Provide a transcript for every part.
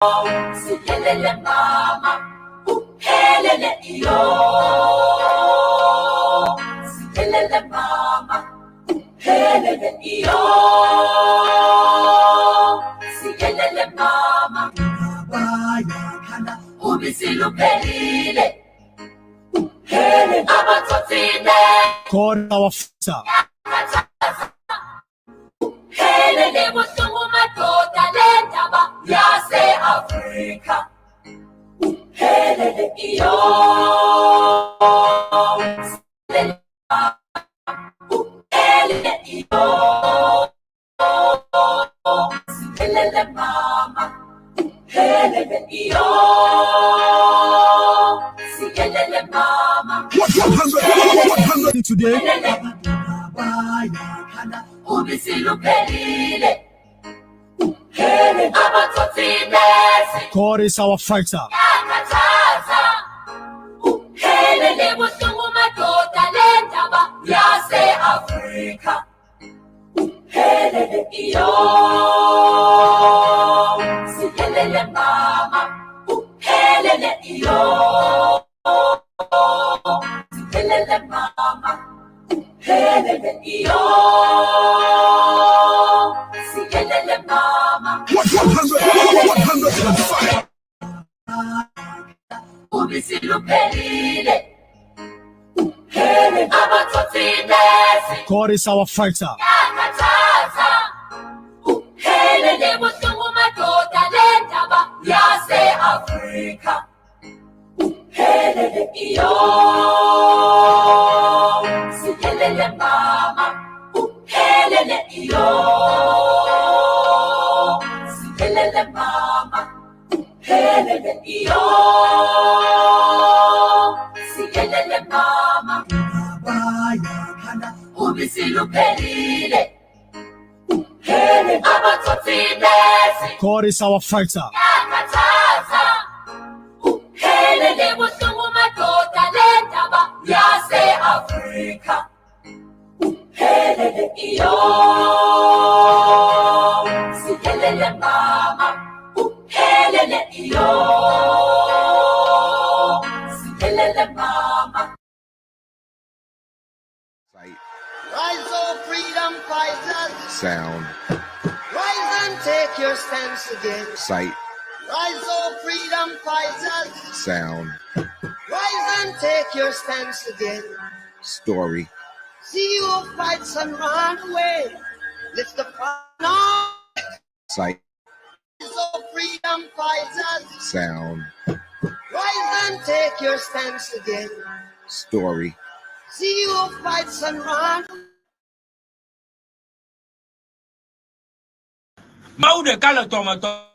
Sikelele mama, helele iyo. Sikelele mama, helele iyo. Sikelele mama, bayakhala ubisiluphelile. Hele abathotine. God our Father. Helele busungu madoda lendaba yase Afrika. Helele iyo. Helele iyo. Helele mama. Helele iyo. Helele mama. 100 today. Ubisiluphelile. God is our fighter. Helele busungu madoda lendaba yase Afrika. Helele iyo. Sikelele mama. Helele iyo. Sikelele mama. Helele iyo. Sikelele mama. 100. Ubisiluphelile. Hele abathotine. God is our fighter. Helele busungu madoda lendaba yase Afrika. Helele iyo. Sikelele mama. Helele iyo. Sikelele mama. Helele iyo. Sikelele mama. Ubisiluphelile. Hele abathotine. God is our fighter. Helele busungu madoda lendaba yase Afrika. Helele iyo. Sikelele mama. Helele iyo. Sikelele mama. Rise, oh freedom fighters. Sound. Rise and take your stance again. Sight. Rise, oh freedom fighters. Sound. Rise and take your stance again. Story. See you fights and run away. Lift the fight on. Sight. Rise, oh freedom fighters. Sound. Rise and take your stance again. Story. See you fights and run. Mau de kala tomato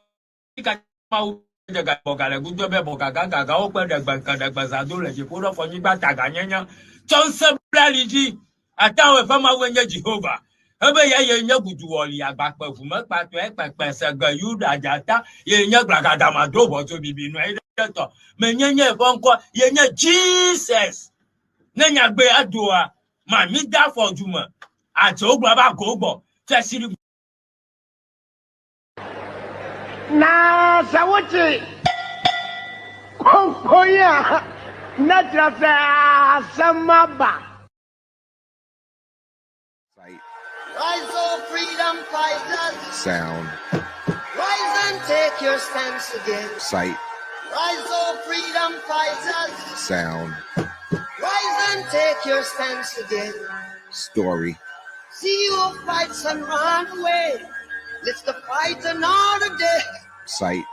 ka mau de ga bokala gudo be bokaga ga o pe de gba zado le je podo fo nigba taga nyanya chonse blaliji ata we fa ma wenye Jehovah ebe ye nya gudu woli agba pe fu mo pa to e pepe se ga yuda jata ye nya glagada ma do bo to bibi no e to me nyenye fo nko ye nya Jesus nenya gbe adoa ma mi da for juma ati ogba ba go gbo fesiri na sawuti konkoya na trasa samaba. Sight. Rise, oh freedom fighters. Sound. Rise and take your stance again. Sight. Rise, oh freedom fighters. Sound. Rise and take your stance again. Story. See you fights and run away. Let's the fight another day. Sight.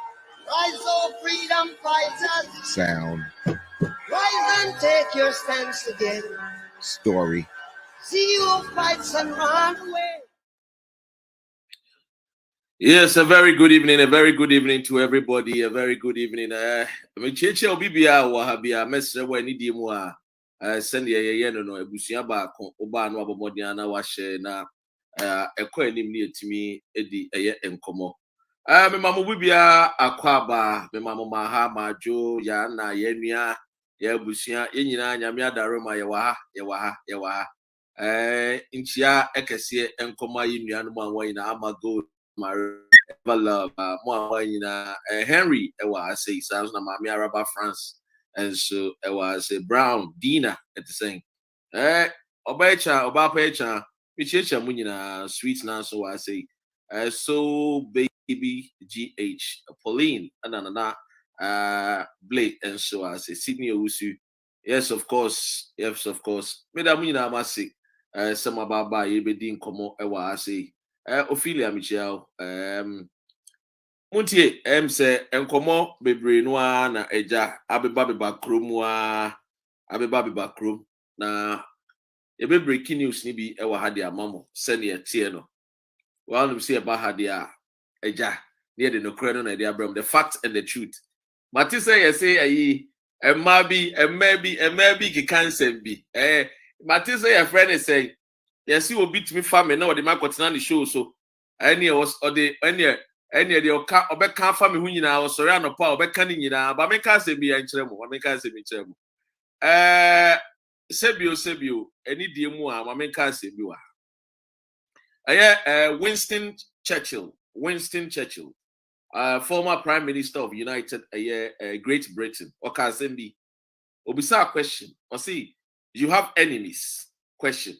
Rise, oh freedom fighters. Sound. Rise and take your stance again. Story. See you fights and run away. Yes, a very good evening to everybody. A very good evening. Mecheche obibia wa habia mesre wa ni di mu a send ye no ebusua ba ko oba no abomodian na wa share na ekọ anim ni etimi edi eye enkomo. Me mamu bibia akwaba me mamu maha majo ya na ye nua ya ebusua ye nyina nyame adaroma ye wa ha nchia ekese enkomo yi nua no anwa ina amago ever love Henry I say sounds na Mami Araba France and so I say Brown Dina at the same Obapecha Michecha Munina sweet now so I say so baby GH Pauline and Blake and so I say Sydney Owusu. Yes, of course. Madam Munina Masi some about by Ebedin Como I say Ophelia Michelle Muntie say enkomo bebre no na eja abeba beba krom na ebe breaking news ni bi ewa ha de amamo se ne tie no wa no say eba ha de a eja ne de no kre no na de abram the fact and the truth mati say you say ayi emma bi ki cancer bi mati say your friend is say yes you will beat me family na the market na the show so any was or the any the obeka family hu nyina osori anopa obeka ni nyina ba meka se bi enkyere mo meka se bi kyere mo sebio any die mu a ma meka se bi wa Winston Churchill former prime minister of United Great Britain oka se bi obisa question or see you have enemies question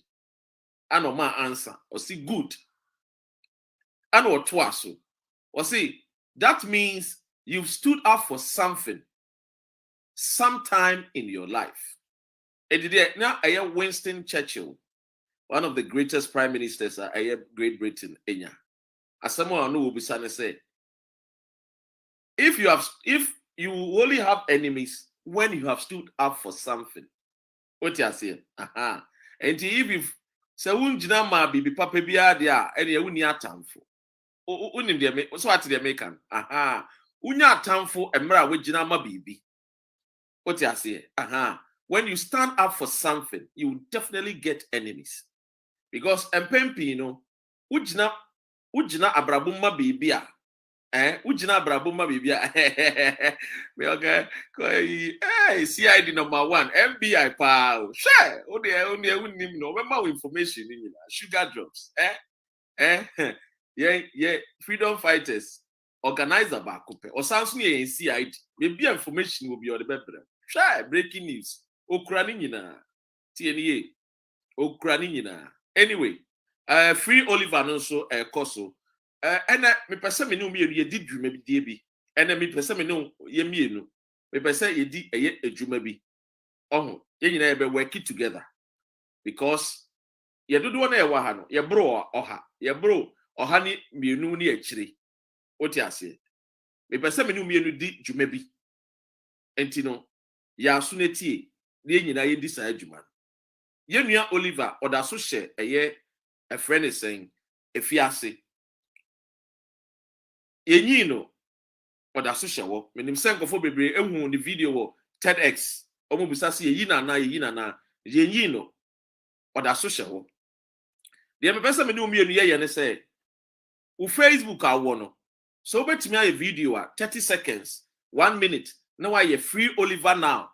and ma answer or see good and or twaso or see that means you've stood up for something sometime in your life. Now I am Winston Churchill, one of the greatest prime ministers of Great Britain. As someone who will be say, if you only have enemies when you have stood up for something, what you are saying? And if so unjina ma bibi papa bia dia and you uni atamfo. Unim de so what they make unya atamfo emra we jina ma bibi. What you say? When you stand up for something, you will definitely get enemies. Because empempi, ujina abrabuma bibia. Ujina abrabuma bibia. Me okay. CID number 1, FBI pal. Share. Only no more information in sugar drops. Yeah. Freedom fighters. Organizer back or sounds near in CID. Maybe information will be on the paper. Share breaking news. Okranina. TNA. Okranina. Anyway, free Oliver also Koso. And me person me no me ye did dream maybe DB. And me person me no ye me no. Me person ye di a dream bi. Oh, ye na be work it together. Because ye do one e wa ha no. Ye bro oha. Ye bro oha ni mienu ni akire. What you say? Me person me no me no di dream bi. Enti no ya suneti ne nyina ye di sa adwuma. Ye nua Oliver oda so hye a friend is saying efiase. Yenyi no oda so hye wo. Menim senkofo bebre ehu ni video wo TEDx. Omo bisa se yeyi na yenyi no oda so hye wo. De me pese me ne omienu ye ne say u Facebook awo no. So betimi aye video 30 seconds, 1 minute. No why you free Oliver now.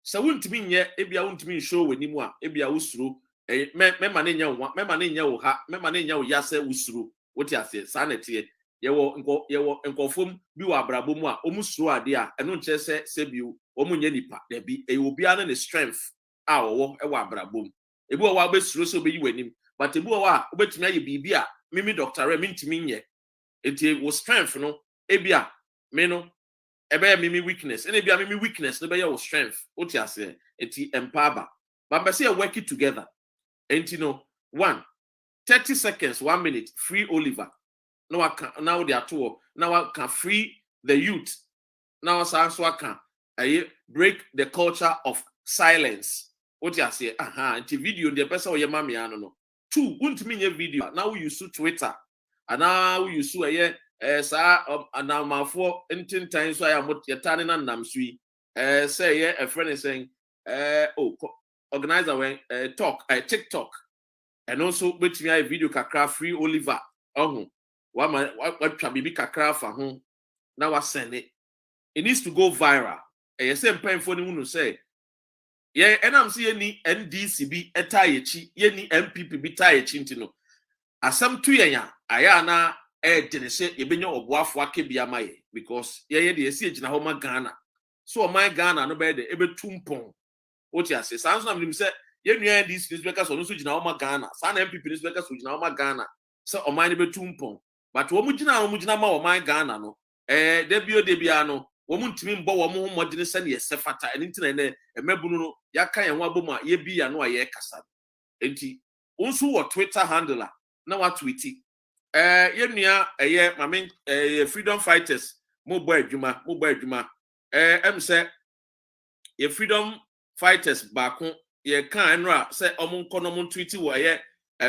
So wuntimi nye ebia wuntimi show wanimu a ebia usuru mema ne nya wo ha mema ne nya wo yase usuru woti ase sanete ye wo nkofom bi wo abrabo mu a omusuru ade a eno nche se biu omunye nipa da bi e obi ana ne strength a wo e wo abrabo mu ebi wo wa besuru so be yi wanim but ebi wo wa obetimi aye bibi a mimi Dr. Re mintimi nye enti wo strength no ebia me no ebe mimi weakness and ebia mimi weakness no be your strength what you say eti empower but be say work it together enti no 30 seconds 1 minute free Oliver now they are two now I can free the youth now so I can break the culture of silence what you say enti video the person or your mommy no 2 won't mean your video now you use Twitter and now you use now my for intin so I am yetane na namsui say a friend is saying organizer when talk TikTok and also bet me a video kakra free Oliver what bibi kakra fa ho now I send it needs to go viral same pen for the say and I'm see any NDCB etayechi any MPP bi tayechi ntino asam tu yenya ayana dene se yebenya oboafo akebia maye because ye de esi egina ho ma Ghana so my Ghana no be de ebetumpon oti ase sans na mnim se ye nua dis newspaper so no so gina ho ma Ghana sa na MPP newspaper so gina ho ma Ghana se o man betumpon but wo mu gina ma o man Ghana no debia no wo mu ntimi mbo wo mu modene se ne yesefata eni ntina ne emabunu no yaka ye ho aboma ye bi ya no aye kasa enti unsu wo Twitter handler na wa tweeti yenua mamen freedom fighters mo boy adwuma em say ye freedom fighters baako ye kan enra say omo nko no mo tweet wo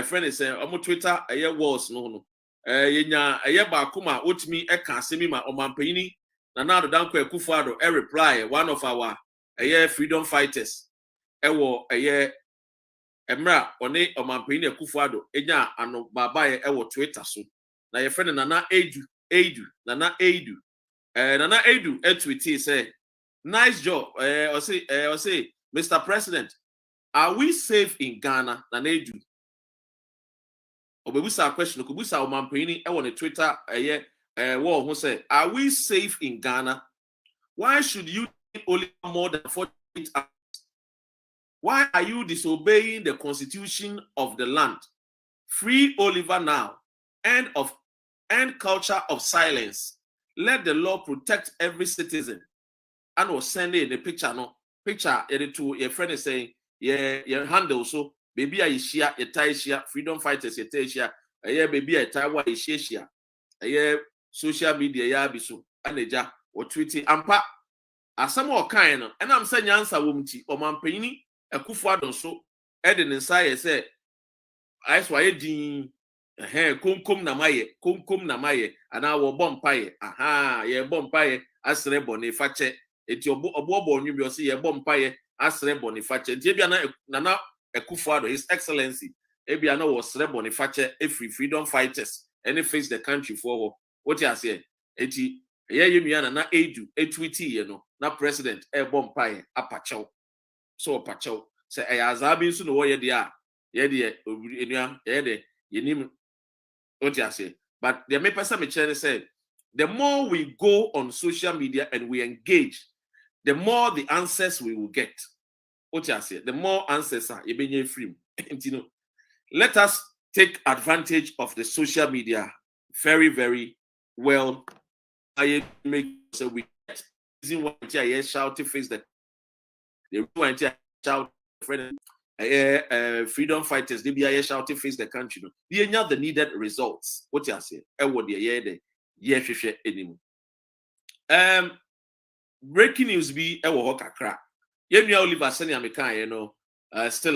friend is omo Twitter walls no yenya baako ma otimi ka asemi ma omampanyini na na Danko Akufo-Addo reply one of our freedom fighters wo emra one omampanyini Akufo-Addo enya ano babaye wo Twitter so na your friend Nana Edu Nana Edu tweet say nice job or say Mr. President, are we safe in Ghana? Nana Edu obebusa question okubusa omampanyini on the Twitter wall who say are we safe in Ghana? Why should you only more than 48 hours? Why are you disobeying the constitution of the land? Free Oliver now. End culture of silence. Let the law protect every citizen. And was sending the picture to your friend is saying, your handle so baby I share your tie share freedom fighters your tie share baby I tie what is share social media ya biso aneja or tweeting ampa as some more kind and I'm saying answer wumti or mampanyini Akufo-Addo so edin inside say I swear din kumkum na maye ana wo bompaye aha ye bompaye asre bonifache eti obo onyu bi o se ye bompaye asre bonifache enti bia na Akufo-Addo his excellency e bia na wo sre bonifache freedom fighters any face the country for what you say eti ye nua na Edu etwiti ye no na president bompaye apachew so apachew se azabi nso no wo ye de enua ye de yenim what you say. But the main person said, the more we go on social media and we engage, the more the answers we will get. What you say? The more answers are free. Let us take advantage of the social media very, very well. I make so we shout to face the shout friend. Freedom fighters, they be shout to face the country. They are the needed results. What you say? Breaking news be kakra. Oliver Senior Mekan, still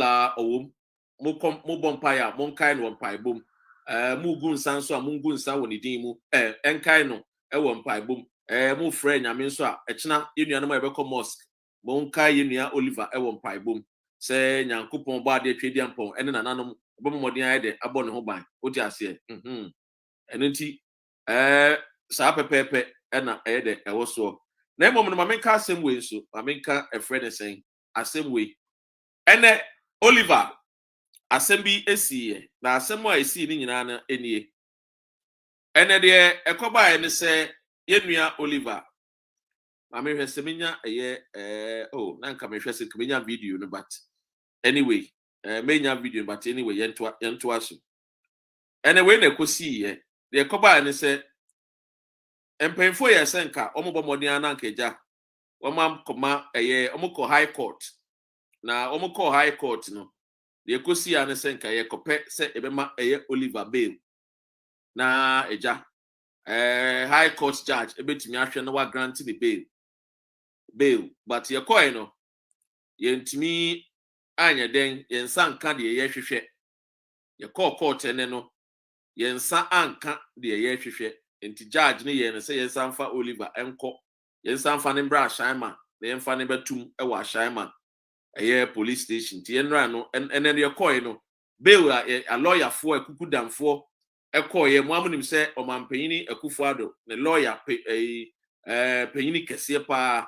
mo bompire, mon kind one pie boom. Mugun sanso, mungun sa woni dimu, enkai no, one pie boom. Mo friend, I mean, so, echna, no mosque. Mon kai Oliver, one pie boom. Say nyankopon ba de twedi ampon ene nananom bomodin ayede abɔ ne ho ban odi ase eno nti saa pepepe ena ayede ɛwɔ so na emom no mamenka asɛm we so mamenka efrɛ ne sen asɛm we ene Oliver asɛm bi esiye na asɛm a esi ni nyina na enie ene de ekoba ene sɛ yenua Oliver mamenhwɛ sɛ menya na nka mehwɛ sɛ menya video no but anyway, menya video, but anyway, yentua so. Anyway, na kosi the koba and say, empemfo ye senka, omo bomodi ananka eja. Oma koma omo high court. Na omo high court no. The kosi and senka ye kope se ebema Oliver bail. Na eja. High court judge ebetimi ahwe na wa grant the bail. But ye koe no. Yentimi anya den yensa anka de ye hwehwe ye court ene no yensa anka de ye hwehwe enti judge ne ye ne se yensa anfa Oliver enko yensa anfa ne bra shaima na yenfa ne betum e wa shaima police station ti enra no ene ye koy no bail a lawyer for ekukudamfo ekoye mo amunim se omampanyini Akufo-Addo ne lawyer panyini kese pa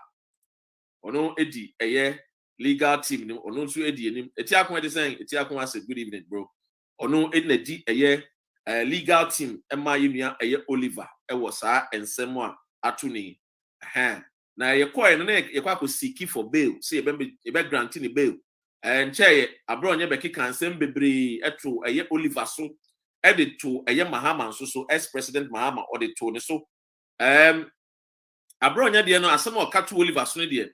ono edi legal team no ono nso edi enim eti akon de say eti akon say good evening bro ono edi eye legal team Emma Yunia Oliver was and Semwa Atuni. Na ye koy no ye kwa ko seek for bail say e be granting bail and che abro nye be kika nsem bebre eto Oliver so edit to Mahama so ex president Mahama or the to ne so abro nye de no asem o ka to Oliver so ne de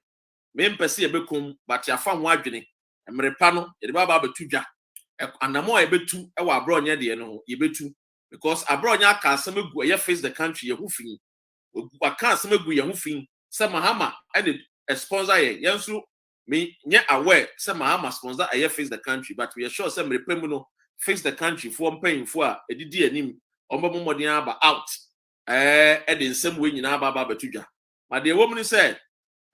me mpese ye bekum but ya fa ho adwene emrepa no ye de baba betu dwa anamo ye betu e wa abro nye de no ye betu because abro nye aka asem egu ye face the country ye hu fin aka asem egu ye hu fin se Mahama and a sponsor yensu me nye aware se Mahama sponsor aye face the country but we are sure se mrepemu no face the country for paying for edidi anim ombomodin aba out e de nsem we nyina aba betudwa but the woman said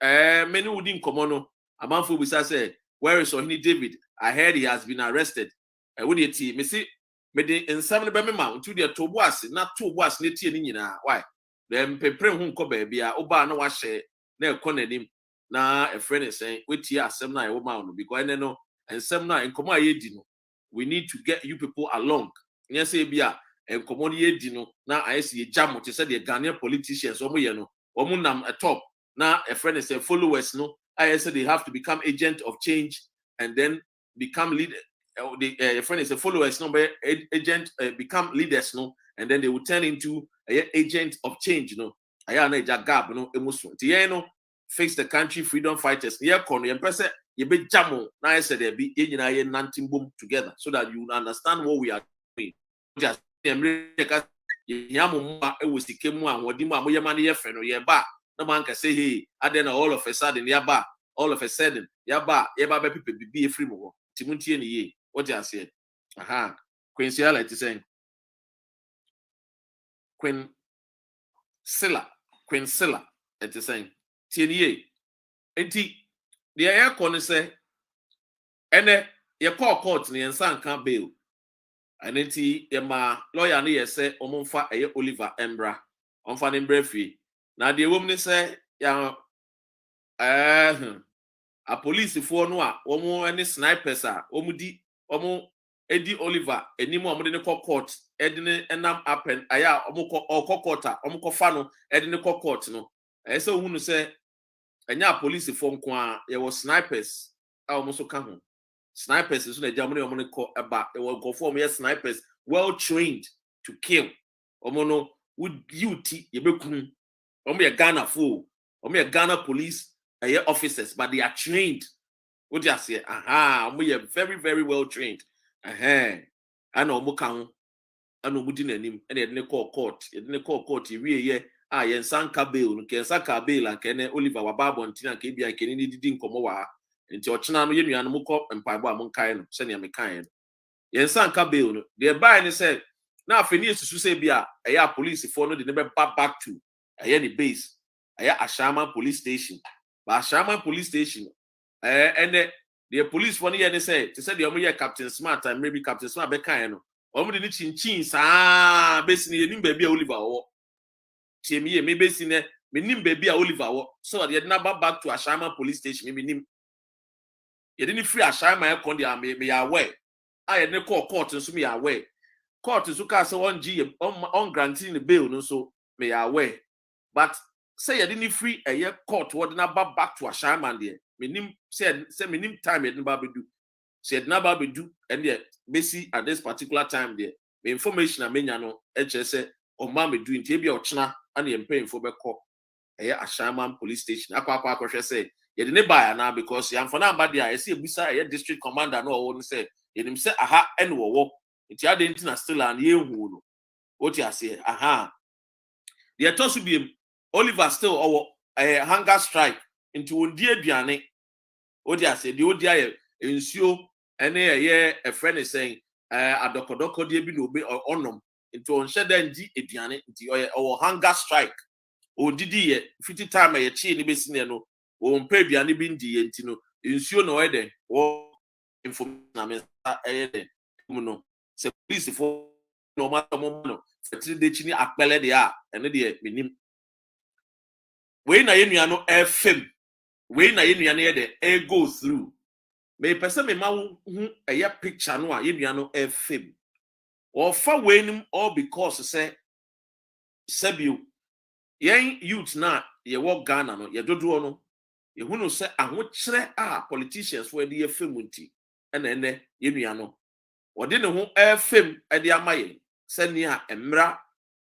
many wouldn't come on amanfo bisa say where is Ohini David? I heard he has been arrested when you see me see me de nsem ne be me ma unto the toboase na toboase ne tie ni nyina why dem pepre hu nko ba bia oba na wa hye na ekonanim na a friend is saying wetie asem na e wo ma no because ene no ensem na enkomo ayedi no we need to get you people along nya say bia enkomo ye di no na ayesi ye jam to say the Ghanaian politicians omo ye no omo nam atop na a friend is saying followers no ayesi they have to become agent of change and then become leader the friend is a followers no be agent become leaders no and then they will turn into agent of change, you know. Aya na gap no emotion. Ti no face the country freedom fighters. Ye kono ye pese ye be jamo na ye said there be ye nyina ye nanting boom together so that you understand what we are doing. Just America ye yamu ma e wosike mu anwodi mu amoye ma ne ye fe no ye ba na man ka say hey aden all of a sudden ye ba all of a sudden ye ba be people bibi e free mo timuntie ne ye what you say aha Quincy Alert is saying Queen Silla, it is saying, TNA. Enti, the air corner say, ene, ye call court ni ensan can bail. And enti, ye ma lawyer ni ye say, omonfa eye Oliver Embra, onfa nimbre free. Now the woman say, ya, a police for no, omo any snipers are, omo Eddie Oliver, eni mo amode ne court, edine enam appen, aya omoko okokota, omoko fano, edine court no. So who say, enya police for nkwa, ye was snipers, almost ka ho. Snipers is na Germany omone ko eba, e will go for me snipers, well trained to kill. Omono would duty ye bekun. Omo ye Ghana fool, omo ye Ghana police, officers, but they are trained. What you say? Aha, we are very, very well trained. I know Mukan, I know Mudin and him, and they call court, ye yen sanka bail, can saka bail, and can Oliver Wababo and Tina Kabia, can didn't come over into Ochana, you and Muko and Paiba Monkain, sending a kind. Yen sanka bail, they buy and said, now finish to say, Bia, a police for no, they never back to any base, a Shaman police station, but Shaman police station. And the police for they say the only Captain Smart and maybe Captain Smart be kind no. Omo de chin basically nim baby Oliver wo. Tie me basically me nim baby Oliver wo. So they never back to Ashama police station me nim. Ye didn't free Ashama e kon dia me aware. I ne call court so me aware. Court so ka say on granting the bail no so me aware. But say you didn't free a year court what never back to Ashama there. Minim said minim time it never be do. Said never be do and yet basically at this particular time there. The information I mean no say or mammy doing TB or chna and you paying for call a Shaman police station. Aqua say you didn't buy now because you am for now bad there. I see a beside a district commander no one say you him say aha and walk. It's your didn't still and you what you say aha. The toss to be Oliver still or a hunger strike into dear Diane. What you say, the ODI ensure any a friend is saying, a docodoko dear be no be or onum into on shed di Diane into or hunger strike. O didi 50 time a chain basin no, or pay Diane bindi and tino, ensure no other or information. No, say please for no matter moment, for 3 days in a pele de are, and the minim. When I know FM. When I the go through. May person me ma a picture no a film. or far winning all because say Sebio yen youth na ye work Ghana no ye dodo no ye hunu say ahokyere politicians for the femunti ene ye nua no wode ne ho fem e de amaye senia emra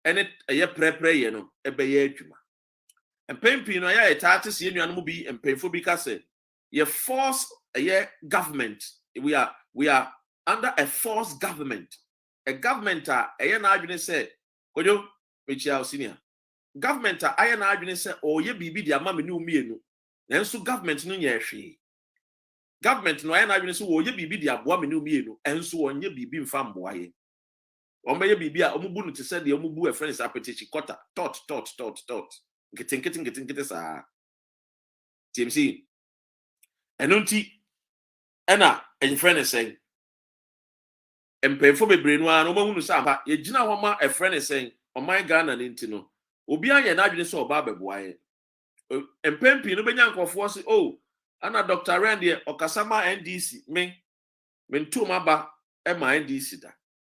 ene ye prepare ye no ebeye adwuma empempi no ya etaate se ye nua no bi empemfo bi ka say ye force ye government we are under a forced government, a government aye na adwene say kojo mechia senior government aye na adwene say o ye bibi di ama me ne umienu nanso government no nye hwe government no aye na adwene say o ye bibi di aboa me ne umienu enso onye bibi mfa mboa ye omeye bibi a omubu no te say de omubu e friends apetichi quarter tot nkete sa TMC enunti ena en friend say empefo bebre no ano mahunu sa ba ye gina ho ma e friend say oman Ghana ne nti no obi anye na adwene so oba beboa ye empempi no benya nkofo se oh ana Dr. REN de okasama NDC me ntoma ba e ma NDC da.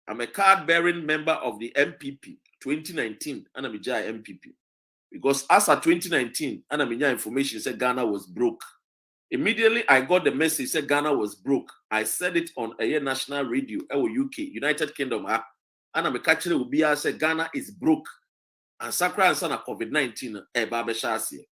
I'm a card bearing member of the MPP 2019 ana me jai MPP because as at 2019 ana me nya information said Ghana was broke. Immediately I got the message said Ghana was broke. I said it on a national radio UK United Kingdom and I'm catching it will be said Ghana is broke and Sakra and son of COVID-19 Baba Shasi.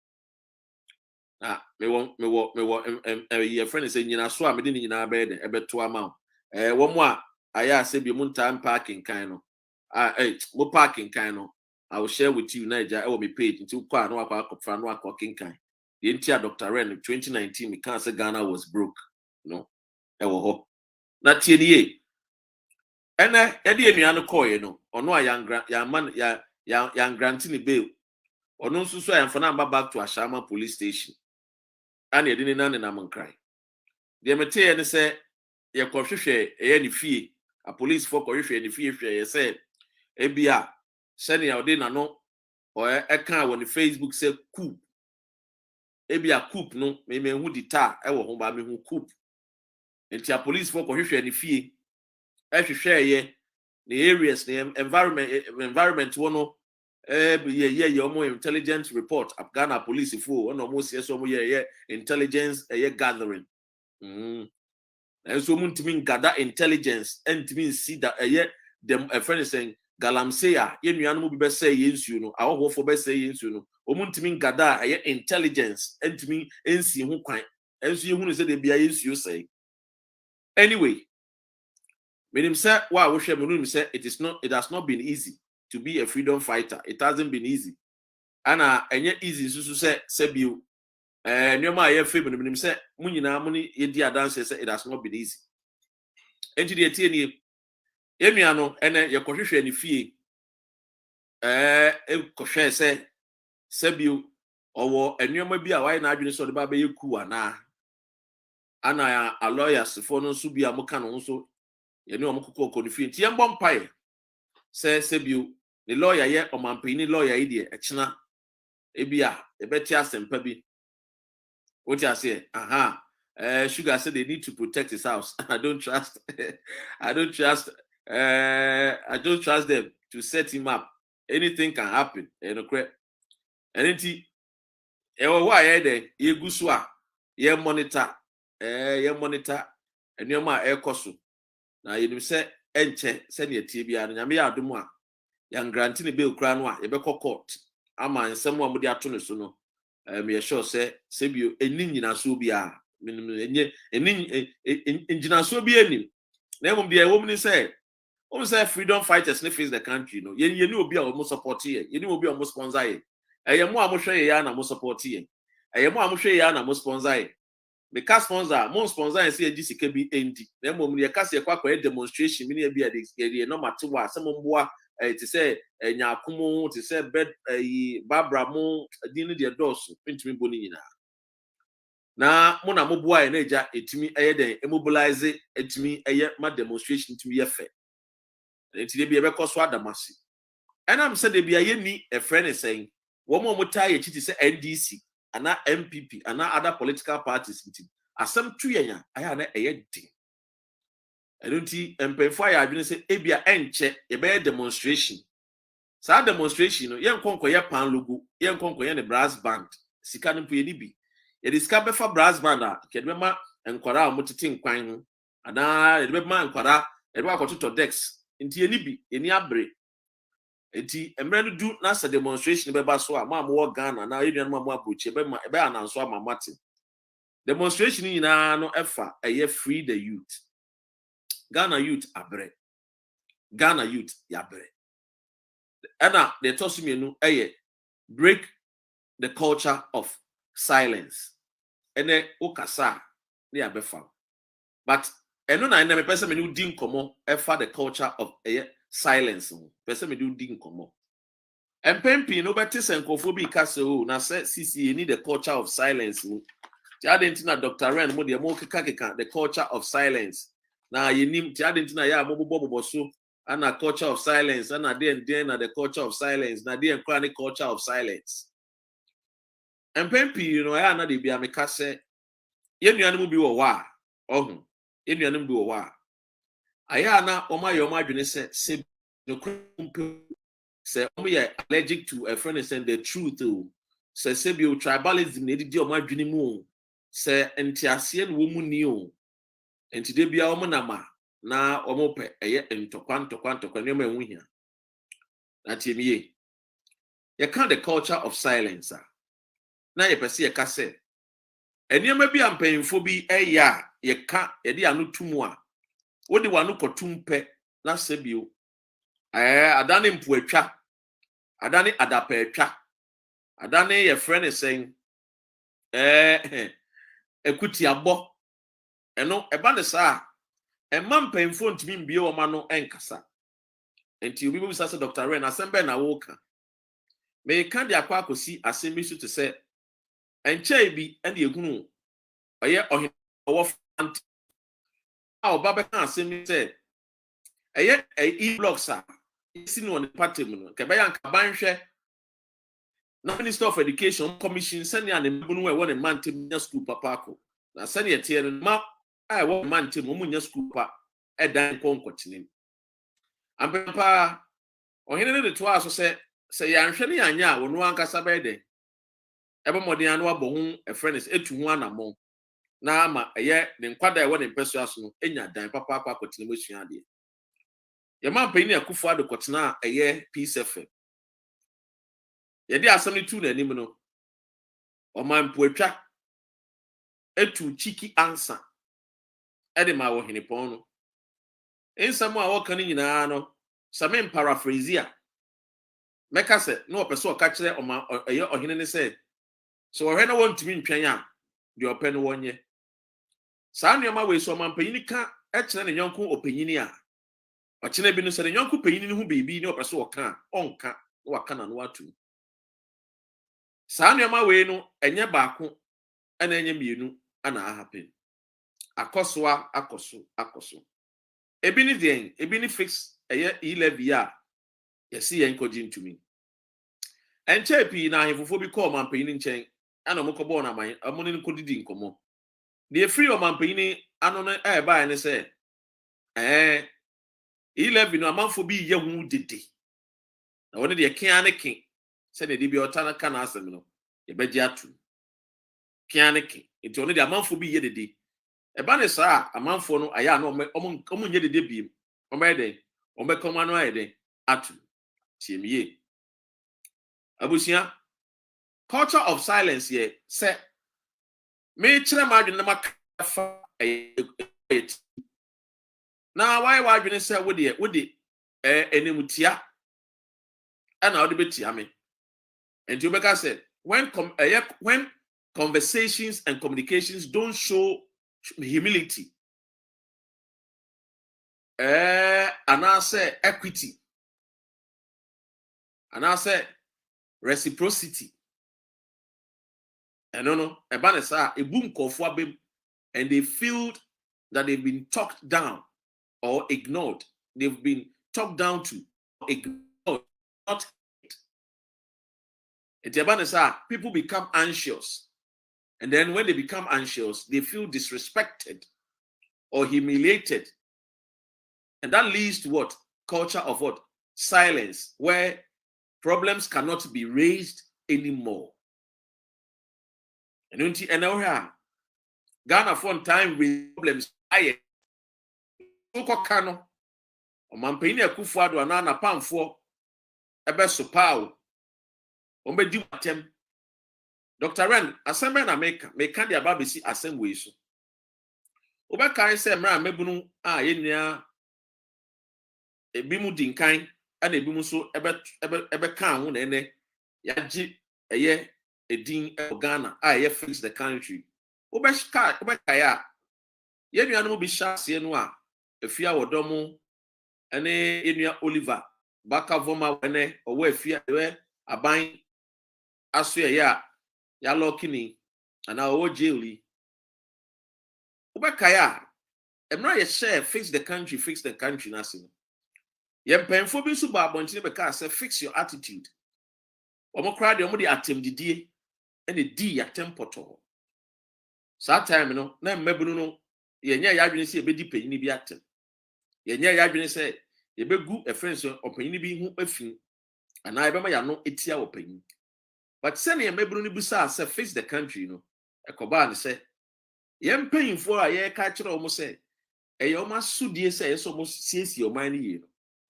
Your friend is saying you know so I didn't bed a bit 2 amount. One more I say be moon time parking kind of mo parking kind of I will share with you Niger I will be paid until kwa no akwa kind. The entire Dr. REN in 2019, we can't say Ghana was broke. No, not TDA. And Eddie and Yano Koy, no, or no, young granting bail, or no, so I am for number back to Ashama police station. And you didn't know, and I'm cry. The Mate and say, your coffee, any fee, a police for coffee, any fee, you said, ABR, sending out dinner, no, or a car when the Facebook said, coup. Ebi a coup no me hu dita e wo ho ba me hu coup enti a police for ko hwehwe ani fie e hwehwe ye the areas the environment wo no ye omo intelligence report Ghana police for no mo sie so mo ye intelligence gathering and so mun timi ngada intelligence entimi see that them a friend saying galamsea ye nuanu bi be say yensu no awo for be say yensu no omuntimi ngada intelligence entimi ensi ho kwan enso ye hunu say de bia yensu say anyway menim say wa wo hwe menim say it has not been easy to be a freedom fighter. It hasn't been easy ana enye easy susu say bio nyoma aye fe menim say munyina mu ni ye di adanse say it has not been easy enti de tie ni emia no ene ye kohwehwe ni fie kohwe say sebio owo enuoma bi a why na adwene so de ba be yeku ana a lawyers for no so bi amuka no so ye ne omukoko ni fie ntie mbom pae say sebio the lawyer ye omampini lawyer ide e kina ebia e beti asempa bi what you say Sugar said they need to protect his house. I don't trust them to set him up. Anything can happen. And why ye guswa ye monitor and your ma air cosu. Now you say enche send your TB and Yamia Dumwa. Young grantini bill cranwa, a beco court. Ama and someone with the atunusuno. Me sure say you enina subia. Engineer so be any. Name be a woman say freedom fighters ne face the country. No, you know be almost support here. You know be almost sponsor here. I am more share ya na most support here. I am more share ya na most sponsor here. Because sponsor, more sponsor and say GCK be empty. Name mo me cast kwa demonstration. Me be a no matter what. Some mboa to say nyakumo to say bed Barbara mo dini de doors into me boni nyina. Na mona moboa na eja etimi den immobilize etimi ma demonstration timi ye fe enti de be so adamasi enam say de bia ye ni a friend is saying wo mo mutai chiti say NDC ana MPP ana other political parties nti asem tu yenya aya na eye din I don't see fire. I didn't say ebia enche a bear demonstration. Sa demonstration no yen konko ye pan logo yen konko ye ne brass band sika no pu ye bi ye discover for brass band a ke de ma enkwara a motete nkwan ho ana ye de ma enkwara ye de akototo dex nti ye bi eni abre nti emre no du na sa demonstration be ba so a ma mo Ghana na ye nuan ma mo approach be ma be ananso ama mate demonstration nyina no efa eye free the youth Ghana youth abre Ghana youth ya abre. And they told me, break the culture of silence. And then okasa, they are befound. But I never person me do ding komo for the culture of silence. Person me do ding komo. And pempi no better and kofobi castle na say CC need the culture of silence. Tiadentina Dr. Ren mo the culture of silence. Na yenim tiadentina ya bobo so. And a culture of silence, and a then the culture of silence, na the chronic culture of silence. And Pempi, I am not the Biamica say, Yen Yanum be a wa, oh, Yen Yanum be a wa. Ayana, Oma Yoma, say, no say, allergic to a friend and the truth, say, Sebio tribalism, needed your margin moon, say, Entiasian woman knew, and today be a woman. Na omope ntokwanto nyoma enwu hia na tiemie ye can the culture of silence na ye pese ye ka se eniema bi ampanfo bi eya ye ka ye de anu tumu a wodi wanu kotumpe na sebio adane mpu atwa adane adapa atwa adane ye friend sen ekuti abo eno eba ne sa Emma painful ntimi mbie wo ma no enkasa enti obi bi say Dr. Ren asembe na woka me ka de akwa akosi asembi so to say enche bi ene ehunu oye ohin owo fant a oba be ka asembi say eye e-blocks a isi no ne party mu no ke be yanka banhwe na Minister of Education Commission send ya ne mbunu we won mantem nya school papa ako na send ye tie no ma I want man to munya school pa e dan konkotinin ampempa ohene ne to aso se ya nhwe ne anya wo no ankasa be de ebe modin anu abo hu e friends etu hu anamon na ama eye ne nkwada e wo ne mpeso aso no enya dan papa akwa kotin masua ade ye man pe ni akufo ade kotina eye P7 ye de asam ne tu na anim no o man pu atwa etu chiki answer ede ma wo hene pon no ensam a wo kan nyina no same paraphrase a meka se no opese o ka kire ohene ne se so ohene no wontimi ntwen a de ope no wonye saa nneoma we so man panyini ka e kire ne nyonko opanyini a o kire bi no se ne nyonko panyini ne hu beebi ne opese o ka onka no waka na no atu saa nneoma we no enye baako ana enye mienu ana happen akoso ebi ni fix eye e-levy a yesi yen koji ntumi enche pi na ahefofo bi call man payini nchen ana mokobo na man amone nkodidi nkomo the free o man payini ano na e ba ne se e-levy no amanfo bi ye hu dede na woni de kian ne kin se ne de bi otana kana asem no ye beji atu kian ne kin nti woni de amanfo bi ye dede eba ne saa amanfo no aya na omo nye dede bi omede omekoma no ayede atu tiemie abusia culture of silence ye se me kire ma adwene makafa na why adwene se wode enemutia ana wode betia me and you make us say when conversations and communications don't show humility and I say equity and I say reciprocity and no ebanesa a boom kofo abem and they feel that they've been talked down or ignored. They've been talked down to, ignored, not ebanesa people become anxious, and then when they become anxious they feel disrespected or humiliated And that leads to what? Culture of what? Silence, where problems cannot be raised anymore. And now here, Ghana for time with problems. I kano. Omampeni Akufo-Addo anana pamfo ebe sopaw. Ombe di watem. Dr. Ren, assemble na make the ababisi assembly so. Obe kai se mra mebunu a yenua ebi mu dinkan ana ebi mu so ebe kan ho na ene yaji eye edin Ghana a ye fix the country. Obe kai a yenua no bi hyase no a efia wodomo ene yenua Oliver baka voma ene owo efia we aban aso ya lokini ana owo jaili. Ubakaya, emra ye share fix the country nasi. Ye mpenfo bi so ba abonti be ka say fix your attitude. Omo kra de omo de atem didie ene di atem poto. Sa time no na mmabunu no ye nya ya adwene se ye bedi panyini bi atem. Ye nya ya adwene se ye begu a friend so opanyini bi hu afin ana ye bema ya no etia opanyini. But send ye mmabunu ni busa say fix the country no. Ekoba ne say yem paying for a year catcher almost say, a yoma sudie says almost says your mind ye.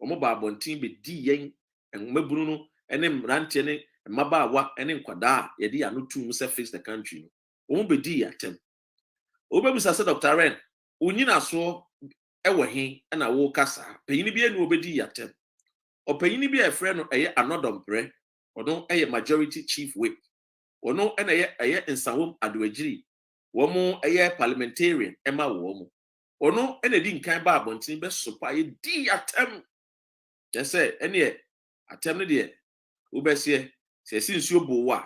Omo babontin be di yen and mebruno and then rantene and mabawa and then quada, yedi anu to fix the country. Omo be di atem. Obebisa said Dr. Ren, unina so ewe he and a wokasa, payini be no obedi atem. Or payini be a friend of a another bre, or no a majority chief whip, or no and a in some adwejiri. Womo eye parliamentarian ema womo ono ene di nkan ba abontin be sopa ye di atem ye say ene atem ne de wo be se sinsuo bo wa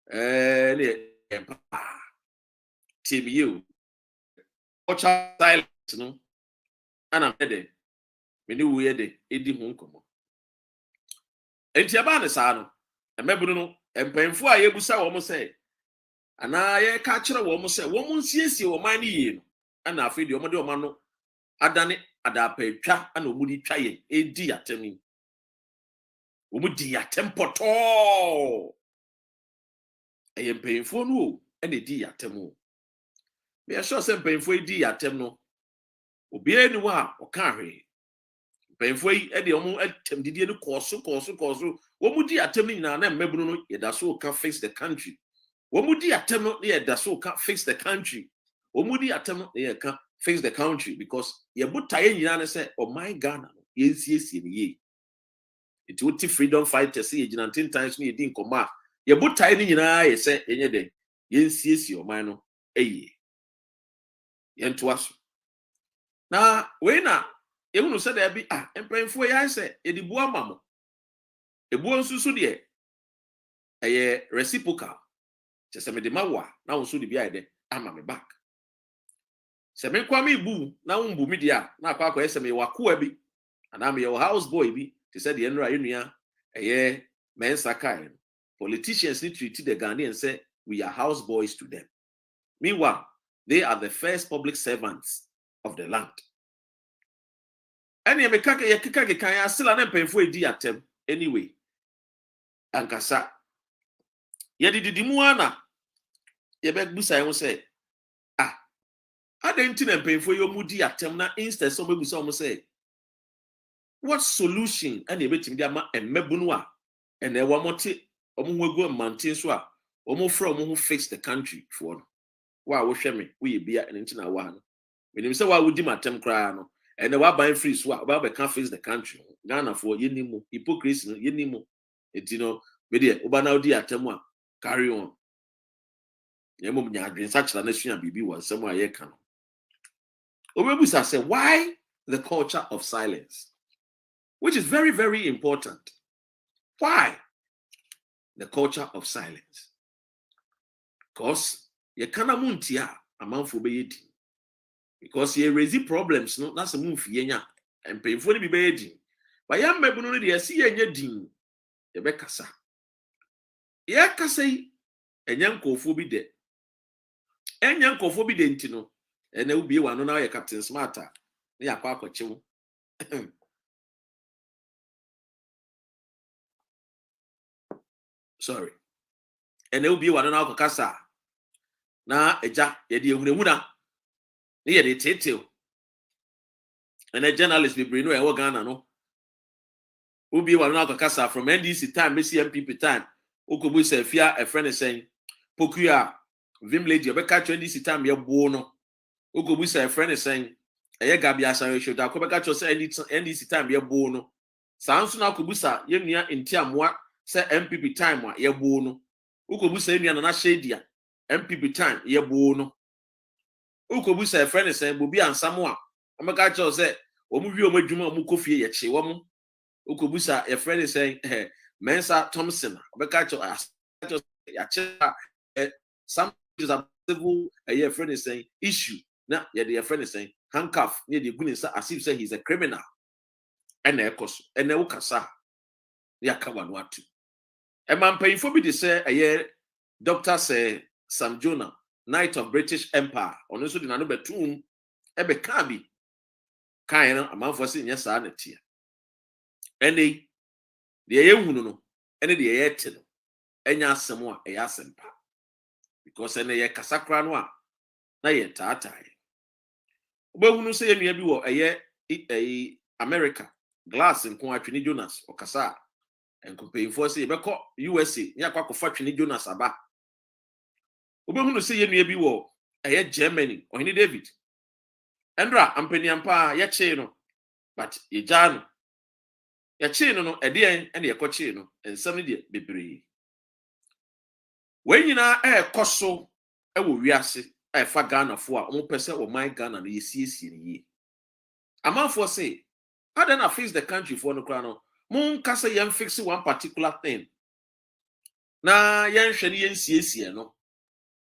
ne empa tbu ocha silence no ana mede me ni wo ye de edi hu nkomo enti aba ne sa no emebunu no empanfo a yebusa wo mo say ana ye ka kire wo mo se wo mo nsiesie wo man ye no ana afi de omode oma no adane adapatwa ana omudi twa ye edi atem omudi atem poto eye mpemfo no ana edi atem o me sure se mpemfo edi atem no obi eni wa oka hwe mpemfo yi e de omo atem didie no koso wo mudi atem ni na mmabunu no ye da so ka fix the country. Womudi atem no ye da so can fix the country. Womudi atem no ye can fix the country because ye butaye nyina ne say oh my Ghana ye nsiesie ne ye. It would freedom fighters ye gina 10 times ne din koma. Ye butaye ne nyina ye say enye den ye nsiesie o man no eye. Ye nto aso. Na we na ye hunu say there be empenfo ye say ye di bua mamo. Ebuo nsusu de eye reciprocal. Se me de mawa na won so de bia ide ama me back se me kwa me bu na won bu me dia na akwa se me wakoa bi ana me your house boy bi te said the enra enua eye men sakai politicians need to treat the Ghanaians say we are house boys to them. Meanwhile they are the first public servants of the land. Any me kaka ye kika kan ya sila na mpemfo edi atem anyway ankasa ye didi mu ana ye be busa ye say adenti na mpemfo ye mu di atem na instead so be busa say what solution and ye betim dia ma emmebunu a ene e wa mote omo hwegu mantin so a omo fra omo ho fix the country for no wa wo hwe me wo ye bia enti na wa no menim say wa wo di matem kra no ene wa ban free so a ba can fix the country. Ghana for ye nimu hypocrisy no ye nimu enti no me de oba na odi atem a carry on. Yemom nya adwen sachira na sua bibi won sem a ye ka no. Obebusa say why the culture of silence, which is very very important. Why the culture of silence? Because ye kana muntia amanfo be yedi. Because ye raise problems no that's a move ye nya empemfo ni bi be yedi. Ba ya mmabunu no de asi ye nya din ye be kasa. Ye kasa yi enya nkofo bi de enya nkofo bi de ntino ene ubie wano na ye Captain Smarter Ni akwa akwachimu. Sorry. And there will be one on our casa. Na eja yedi ehunehuna. Ni yedi tete. And a journalist be bring no Ghana no. Ubi one on our casa from NDC time, MPP time. Ukubu se fia a friend is saying Pokuya Vim lady obeka NDC time ye bono. Ukubu se a friend is saying a gabia sa should da kobeka cho say NDC time ye bono. Sansu na kubusa ye nua ntiamwa say MPP time wa ye bono. Ukubu se nua na shedia MPP time ye bono. Ukubu se a friend is saying bobi ansamo a omeka cho say omuwi omadwuma omukofie ye che wo Ukubusa, a friend is saying, Mensa Thompson, some civil, a friend is saying, issue. Now, your friend is saying, handcuff near the goodness as if say he's a criminal. And the Ecos, and the Ukasa, Yakawanwatu. A man paying for me to say, a year, Doctor say, Sam Jonah, Knight of British Empire, on also the number tomb, Ebe Kabi, Kaina, a man for seeing yes, sanity. And the Yahoo, and the Yetino, and Yasamoa, a Yasempa. Because and the Casacranoa, na yet tatai. But when you say maybe a year a America, glass and Quatrini Jonas or Casa, and compare for say, Beko, USA, Yakako Fatrini Jonas Aba. But when you say maybe a year Germany or any David. Andra, Ampeni Ampa, Yacheno, but Yajano. Ya chain no ede en ye koche no ensam de bebre when yina koso e wo wiase e fa Ghana fo a omo pese o man Ghana no yesiesie ni amanfo say how then I fix the country for no kra no mon kasa yen fix one particular thing na yen hwe ni yen siesie no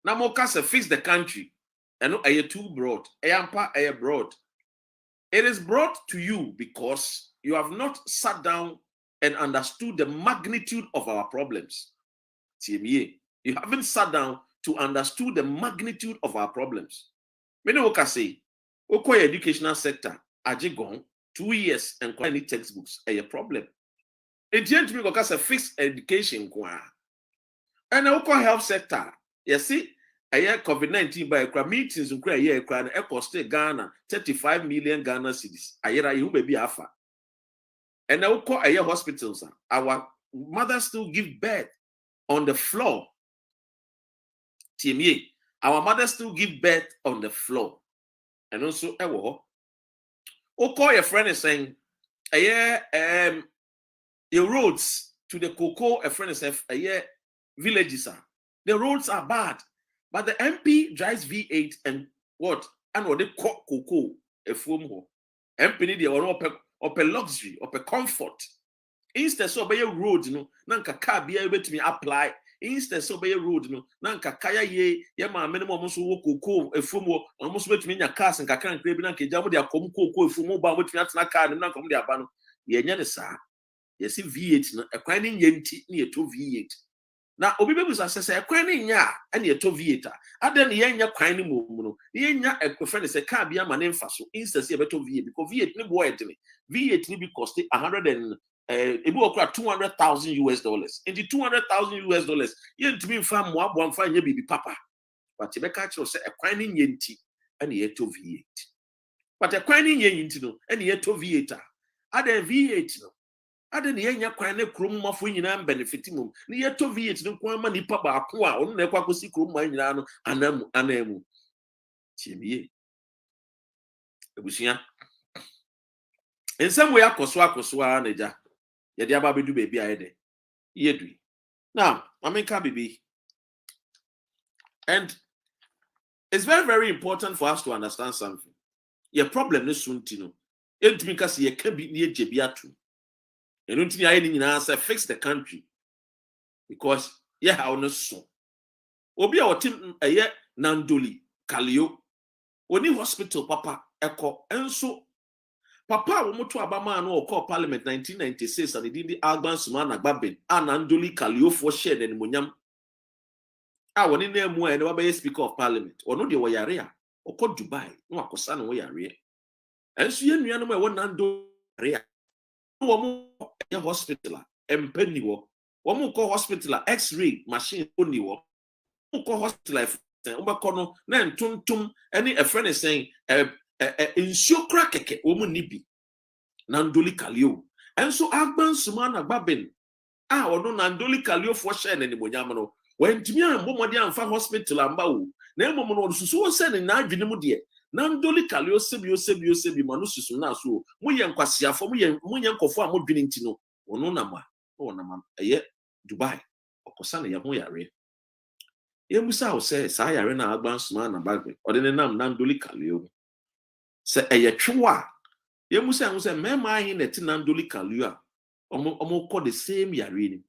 na mo kasa fix the country and no aye too broad ampa aye broad. It is brought to you because you have not sat down and understood the magnitude of our problems. You haven't sat down to understand the magnitude of our problems. Many workers say, okay, educational sector, ajigon 2 years and any textbooks, a problem. It didn't mean because a fixed education, and okay, health sector, you see. A year COVID-19 by a meetings in a year, a cost Ghana 35 million Ghana cedis. A year, you may be alpha. And now call a year hospitals. Our mothers still give birth on the floor. TMA. Our mothers still give birth on the floor. And also, call your friend is saying, a year, your roads to the cocoa, a friend is a year villages are. The roads are bad. But the MP drives V8 and what? And what they call cocoa a foam ho. MP need the or luxury or comfort. Instead so by a road, you know, nanka car be able to apply. Instead so by a road, you know, nanka kaya ye ma minimum almost walk cocoa a foam almost wait me in your cars and kakan crab nanka jamu dia cocoa foam ba with me at na car and nanka dia bano. Ye nyane sa. Ye see V8 no a quaning yenti near to V8. Now, Obibu says, a quaning ya, and ye to Vieta. Aden yenya quaning muno. Yenya a friend is a cabia man in faso. Instance, you better V because V8 ni boy to me. V8 ni be costing $200,000 US. In the $200,000 ye to be farm one fine ye be papa. But you catch say a quaning yenti and ye to V8. But a quaning yenti no and ye to Vieta. Aden V8 no. Ade ne yenya kwan ne krom mafo nyina benefit mum ne yeto V8 ne kwan ma nipa ba ko a ono na ekwa kosi krom ma nyina no anamu tiemie ebusia ensem we akoso a na ja ye de aba bedu bebi ayede yedui now amenka bibi and it's very, very important for us to understand something. Your problem is sunti no entumi ka se ye ka bi ne jebi atu. And until I didn't fix the country because yeah, I was so. Obi our team a year Nandoli Kalio. Only hospital papa echo and so papa we to Abama no call Parliament 1996 and they did the Alban Sumana Babin and Nandoli Kalio for share and Munyam. I want in there more and never Speaker of Parliament or no de Wayarea or called Dubai no Akosan Wayarea. And so you know what Nando area. Hospital, and penny walk. One more call hospital, X-ray machine only walk. Call hospital, Umbakono, Nan Tum, any a friend is saying, in show crack, woman nippy. Nandoli Kalio. And so Agban Sumana Babin. Or no Nandoli Kalio for Shen and Monyamano. When Timia and Bomadia and Fan Hospital and Bau, Nemono so said in Navinimudia. Nandoli Kalio Sebi Manusus Nasu, Muyan Quasia for Muyan Kofa Mudinintino, or no Nama, or Naman, a year, Dubai, or Kosana Yamoyare. Yemusa says, I arena Agban Sumana Bagby, or the name Nandoli Kalio. Say a chua. Yemusa was a man in a Tinandoli Kalua, almost called the same Yarini.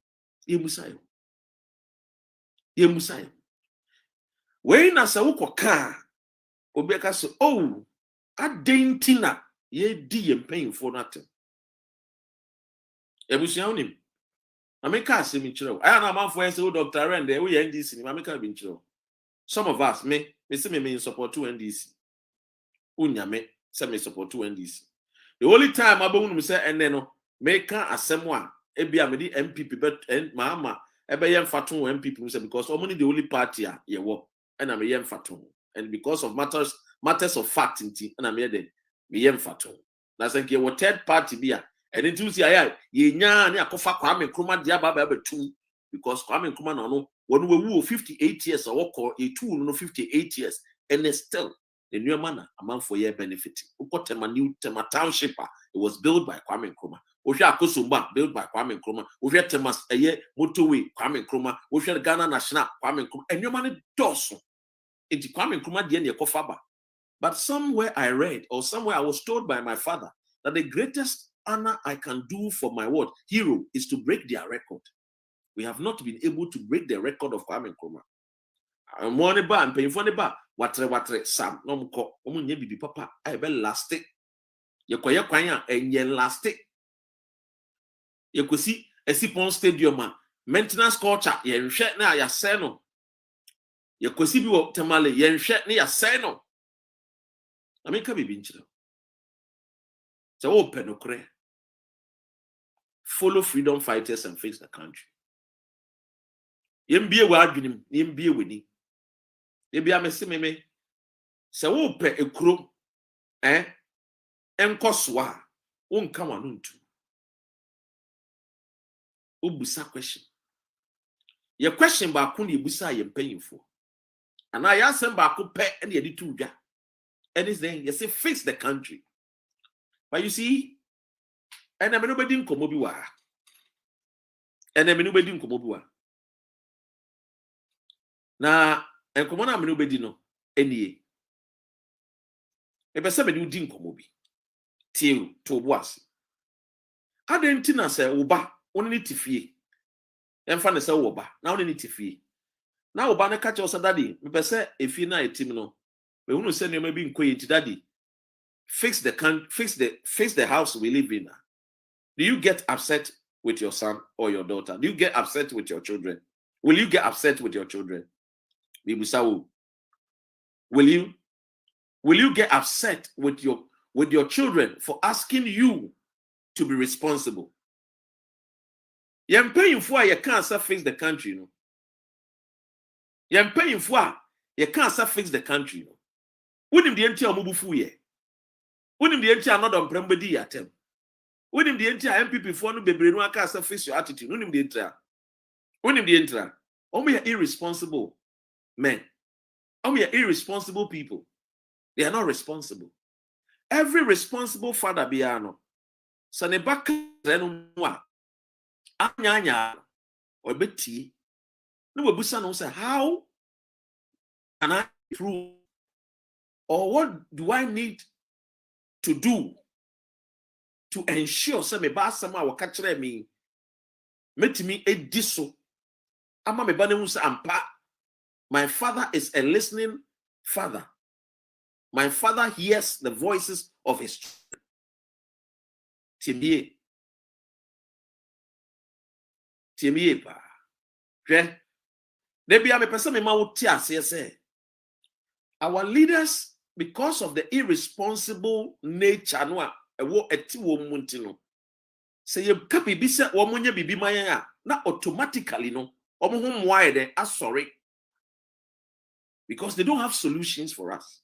Yemusa. When I saw a car, Obeka so, oh, a daintina, ye D and paying for nothing. Yemusa him. I make a semi chill. I am a man for Dr. REN, there we end this in Mamika Bincho. Some of us may in support to NDC. Unya me, some support to NDC. The only time I believe say and then make a someone ebi amedi MPP but and mama ebe yem fatun MPP say because only the only party ye work and I'm yem fatun and because of matters of fact inti and I'm here then me yem fatun. That's like your third party be and it you see ye nya ne akofa Kwame Nkrumah dia baba betum because Kwame Nkrumah no when we were 58 years or work a two no 58 years and still the new manner among for year benefit. Ukotema new Tema Township. It was built by Kwame Nkrumah. Osha Kosumba built by Kwame Nkrumah. Osha Temas a year motorway Kwame Nkrumah. Osha Ghana National Kwame Nkrumah. And your money does. It's Kwame Nkrumah the end Kofaba. But somewhere I read or somewhere I was told by my father that the greatest honor I can do for my word hero is to break their record. We have not been able to break the record of Kwame Nkrumah. I'm one bar and paying for the bar. Watre Sam no ko omunye bibi papa I be last it. Ye koye kwanya enye last it. Ye kosi Esipon Stadium maintenance culture ye nhwe na ya se no. Ye kosi bi wo Tamale ye nhwe na ya se no. Ameka bibi nchira. So open okre. Follow freedom fighters and fix the country. Yembie wa adwenim, yembie weni. Ebi amese meme se wo pe ekuro enkoso a wonka wano ntu obusa question ye question ba ko na ebusa ye mpanyimfo ana ya asem ba ko pe na ye di tu dwa and is then you say fix the country but you see and am no bedi nkomo bi wa and am no bedi nkomo bi wa na enkomo na amene obedi no enie ebese me di nkomo bi tie to boase adenti na se wo ba woni ni tifie emfa ne se wo ba na woni ni tifie na wo ba ne ka che osa daddy mepese efi na etim no me hunu se ne ma bi nkoye ti daddy fix the house we live in. Do you get upset with your son or your daughter? Do you get upset with your children? Will you get upset with your children? Will you get upset with your children for asking you to be responsible? You're paying for you can't fix the country, no. You're paying for you can't fix the country, no. Wouldn't the entire mubufu ye? Wouldn't the entire not on prembedi atem? Wouldn't the entire MPP for no bebre no can't fix your attitude? Wouldn't the entire? Only irresponsible men. Only irresponsible people. They are not responsible. Every responsible father biano. Sanebaka renumwa. Anya or beti. No busa no say how can I improve or what do I need to do to ensure say me ba sama wo ka kire me metimi ediso ama me ba ne hu say ampa. My father is a listening father. My father hears the voices of his children. Tiemie pa. Debi ame pese me ma wo ti ase say our leaders because of the irresponsible nature no a ɛwɔ ɛti wɔ mu nti no sɛ yɛka biribi sɛ wɔn nyɛ biribi ma yɛn a na automatically no wɔn ho mmoa yɛ dɛ asɔre because they don't have solutions for us.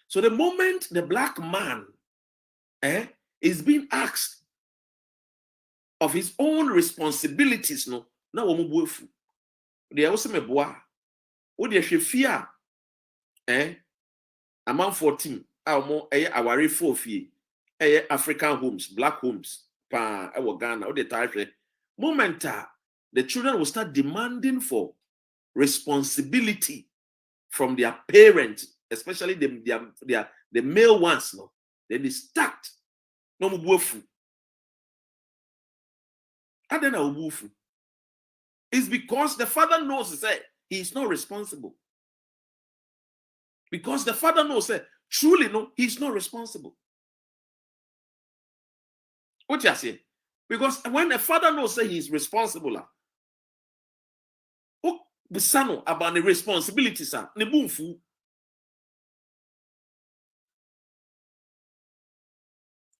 So the moment the black man is being asked of his own responsibilities, no, na wɔn bu efu. Deɛ wɔsɛ mɛ boa, wo deɛ hwɛ fie a, among 14, wɔn aware 4 fie, African homes, black homes, pa Ghana, wo deɛ taa hwɛ. Moment the children will start demanding for responsibility from their parents, especially the male ones, no, then they start no mubufu. And then mubufu. It's because the father knows that he is not responsible. Because the father knows that truly no, he's not responsible. What you say? Because when a father knows that he is responsible, the son about the responsibilities are ne bumfu.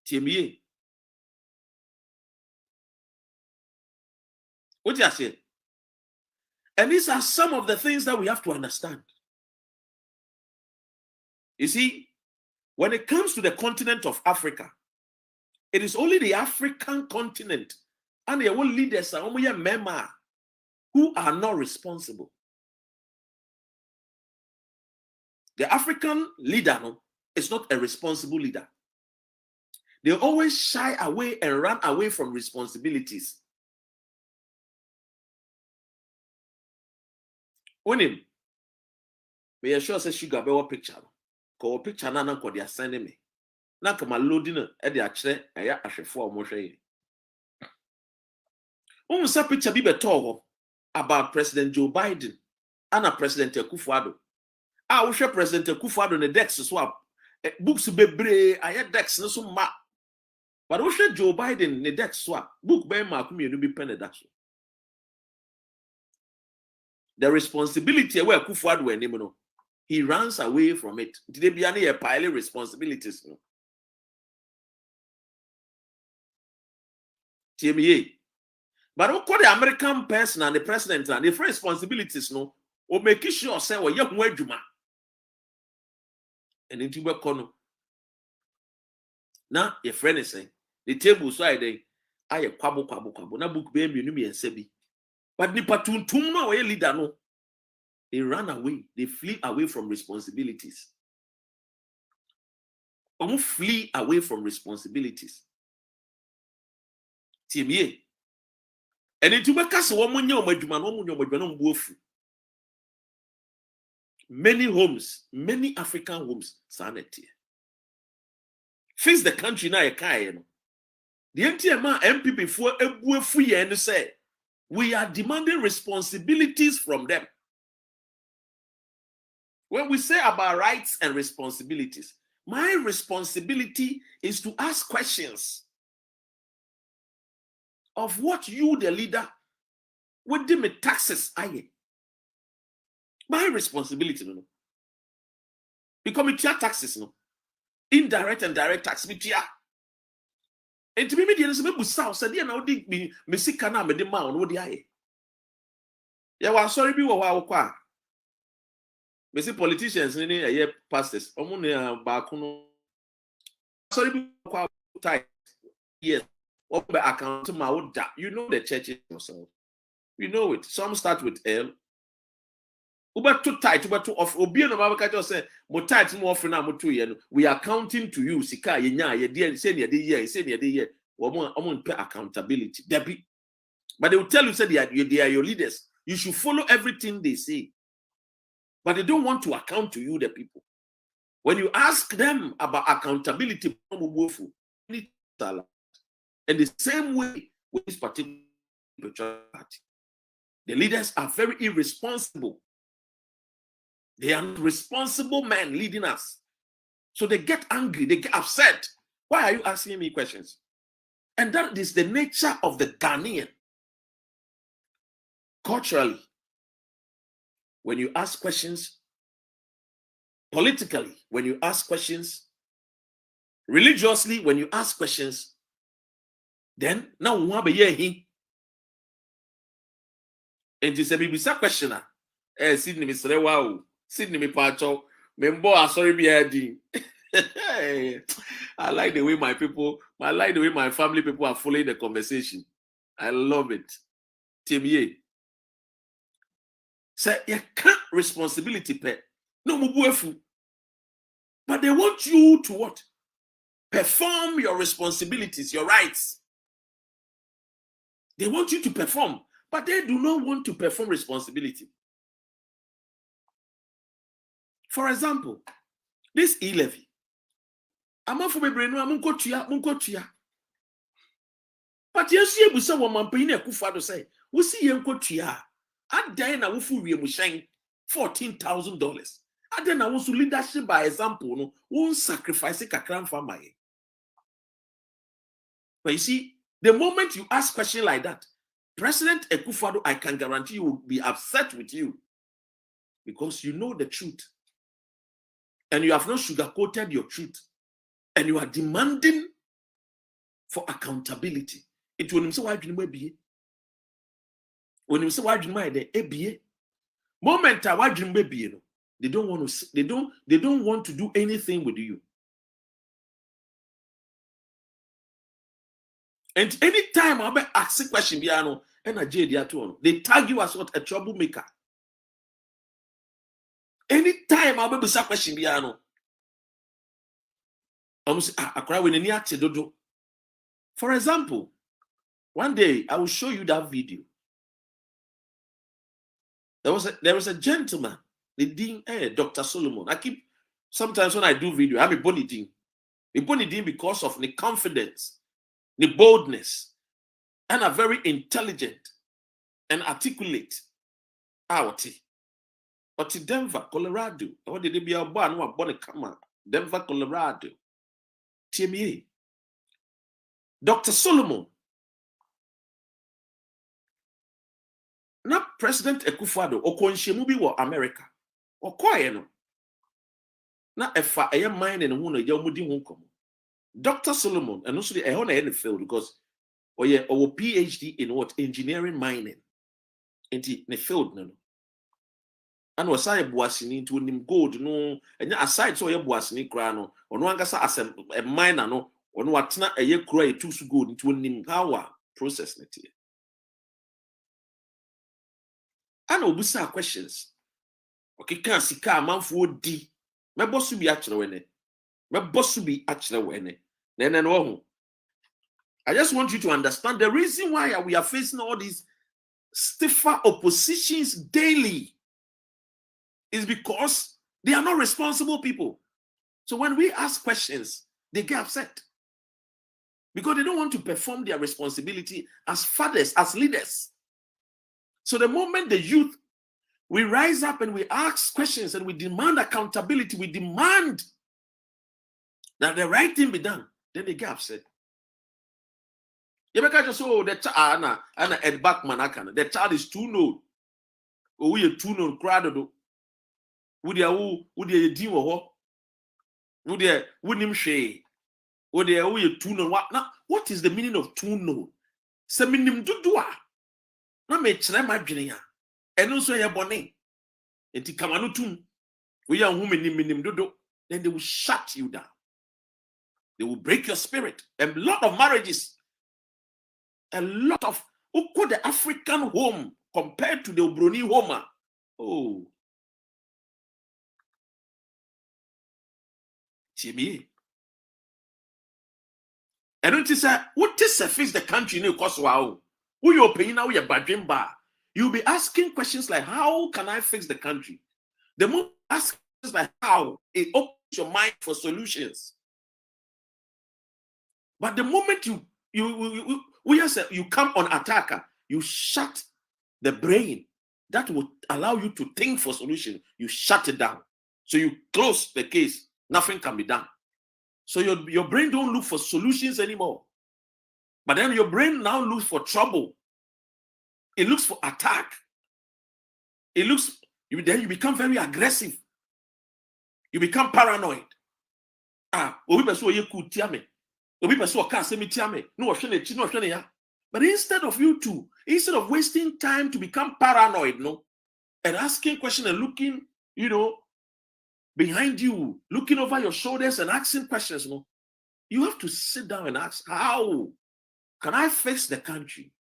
Tiemiye. What you say? And these are some of the things that we have to understand. You see, when it comes to the continent of Africa, it is only the African continent and the world leaders are who are not responsible. The African leader is not a responsible leader. They always shy away and run away from responsibilities. When him, may I sure say sugar be what picture? Ko picture na ko dia send me. Na kama loading e de akire eya ahwefo o mo hwe. Sa picture bi beto about President Joe Biden and President Akufo-Addo. We share President Akufo-Addo ne dex so books bebre aye dex no so ma. But we share Joe Biden ne dex so book be ma akumienu bi pen that so. The responsibility where Akufo-Addo enim no, he runs away from it. Did they be any pile responsibilities no? TMA. But what the American person and the president and the responsibilities no, or make sure say we ye ho adwuma. And into we kono. Na your friend is saying the table so I dey aye kwabo na book be mienu mi ense. But nipa tuntum no we leader no, they run away, they flee away from responsibilities. Flee away from responsibilities. TMA. And it will cast many homes, many African homes, sanity. Fix the country now, the NTMA MP before a free and say, we are demanding responsibilities from them. When we say about rights and responsibilities, my responsibility is to ask questions of what you, the leader, would do with taxes. My responsibility, no. Because me tia taxes, no. Indirect and direct tax, me tia. And to me, the answer me south said, "Yeah, now dig me see kana me the man no di aye." Yeah, well, sorry, be wa kwa. Me see politicians ni aye pastors. Omo ne ba kuno. Sorry, be kwa tight. Yes. Account you know the churches yourself. You know it. Some start with L. Uber too tight, uber too off. Obi no mama kajo say mo tight mo off na mo too ye no. We are counting to you. Sika ye nya ye dey say near the year, say near the year. Omo pay accountability. Debbie. But they will tell you say they are your leaders. You should follow everything they say. But they don't want to account to you, the people. When you ask them about accountability, and the same way with this particular party, the leaders are very irresponsible. They are responsible men leading us. So they get angry, they get upset. Why are you asking me questions? And that is the nature of the Ghanaian. Culturally, when you ask questions politically, when you ask questions, religiously, when you ask questions, then now we have a year he. And this is a questioner. Sydney Mr. Wow, Sydney me pacho, membo sorry be heading. I like the way my people, I like the way my family people are following the conversation. I love it. Timye. Say you can't responsibility pay. No mubuefu. But they want you to what? Perform your responsibilities, your rights. They want you to perform, but they do not want to perform responsibility. For example, this e-levy. But yes, you say woman paying a kufado say, we see yenko tia. At then I will full $14,000. And then I want to leadership by example, no, won't sacrifice a cram for my. But you see, the moment you ask question like that, President Ekufado, I can guarantee you will be upset with you because you know the truth. And you have not sugarcoated your truth. And you are demanding for accountability. It will say why you be. When you say why you be, moment why you be, they don't want to. They don't want to do anything with you. And anytime I be asking question, they tag you as what a troublemaker. Anytime I be asking question, I'm say for example, one day I will show you that video. There was a gentleman, the dean, Dr. Solomon. I keep sometimes when I do video, I'm a bonny dean. A bonny dean because of the confidence, the boldness, and a very intelligent and articulate out. But to Denver, Colorado, what did they be a born? What born a Denver, Colorado. TMA. Dr. Solomon. Not President Ekufado or Konshemubi or America or Koyeno. Not if I am mine and who Yomudi won't come. Dr. Solomon, and also the honor in the field because or PhD in what? Engineering mining. In the field, no. And was I boasini to him gold, no, and aside so your boasini crano, or no longer as a miner, no, or no, what's not a year cry too good into him power process. And obusa questions. Okay, can't see car man for D. My boss will be actually when it. My boss will be actually when it. Then I just want you to understand the reason why we are facing all these stiffer oppositions daily is because they are not responsible people. So when we ask questions, they get upset because they don't want to perform their responsibility as fathers, as leaders. So the moment the youth, we rise up and we ask questions and we demand accountability, we demand that the right thing be done, then they get upset. You just the child Anna Ed Backman, the child is too known. Or we are too known crowd. Would you deal with what? Would him share? Would you too known? What is the meaning of too known? Se minim dudua. Na me chire ma dwene ya. Eno so ye bone. Enti kamanu tum. We are women minim dudu. Then they will shut you down. They will break your spirit. A lot of marriages. A lot of who call the African home compared to the Obroni home. Oh. Jimmy. I don't say what is surface the country in because wow. Who you're paying now your badging bar. You'll be asking questions like how can I fix the country? The more ask questions like how, it opens your mind for solutions. But the moment you come on attacker, you shut the brain that will allow you to think for solution. You shut it down. So you close the case. Nothing can be done. So your brain don't look for solutions anymore. But then your brain now looks for trouble. It looks for attack. Then you become very aggressive. You become paranoid. Obi person ye ku tia me. Obi person o ka se me tia me. No hwe na chi no hwe na ya. But instead of wasting time to become paranoid, no, and asking questions and looking, behind you, looking over your shoulders and asking questions, no, you have to sit down and ask, how can I fix the country?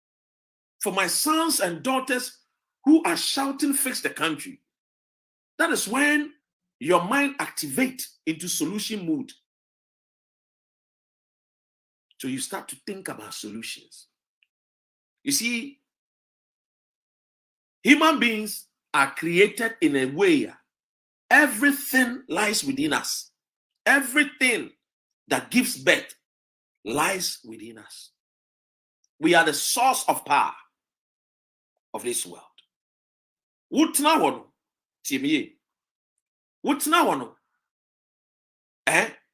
For my sons and daughters who are shouting, fix the country. That is when your mind activates into solution mood. So you start to think about solutions. You see, human beings are created in a way. Everything lies within us. Everything that gives birth lies within us. We are the source of power of this world. Wutna wono, Timie. Wutna wono.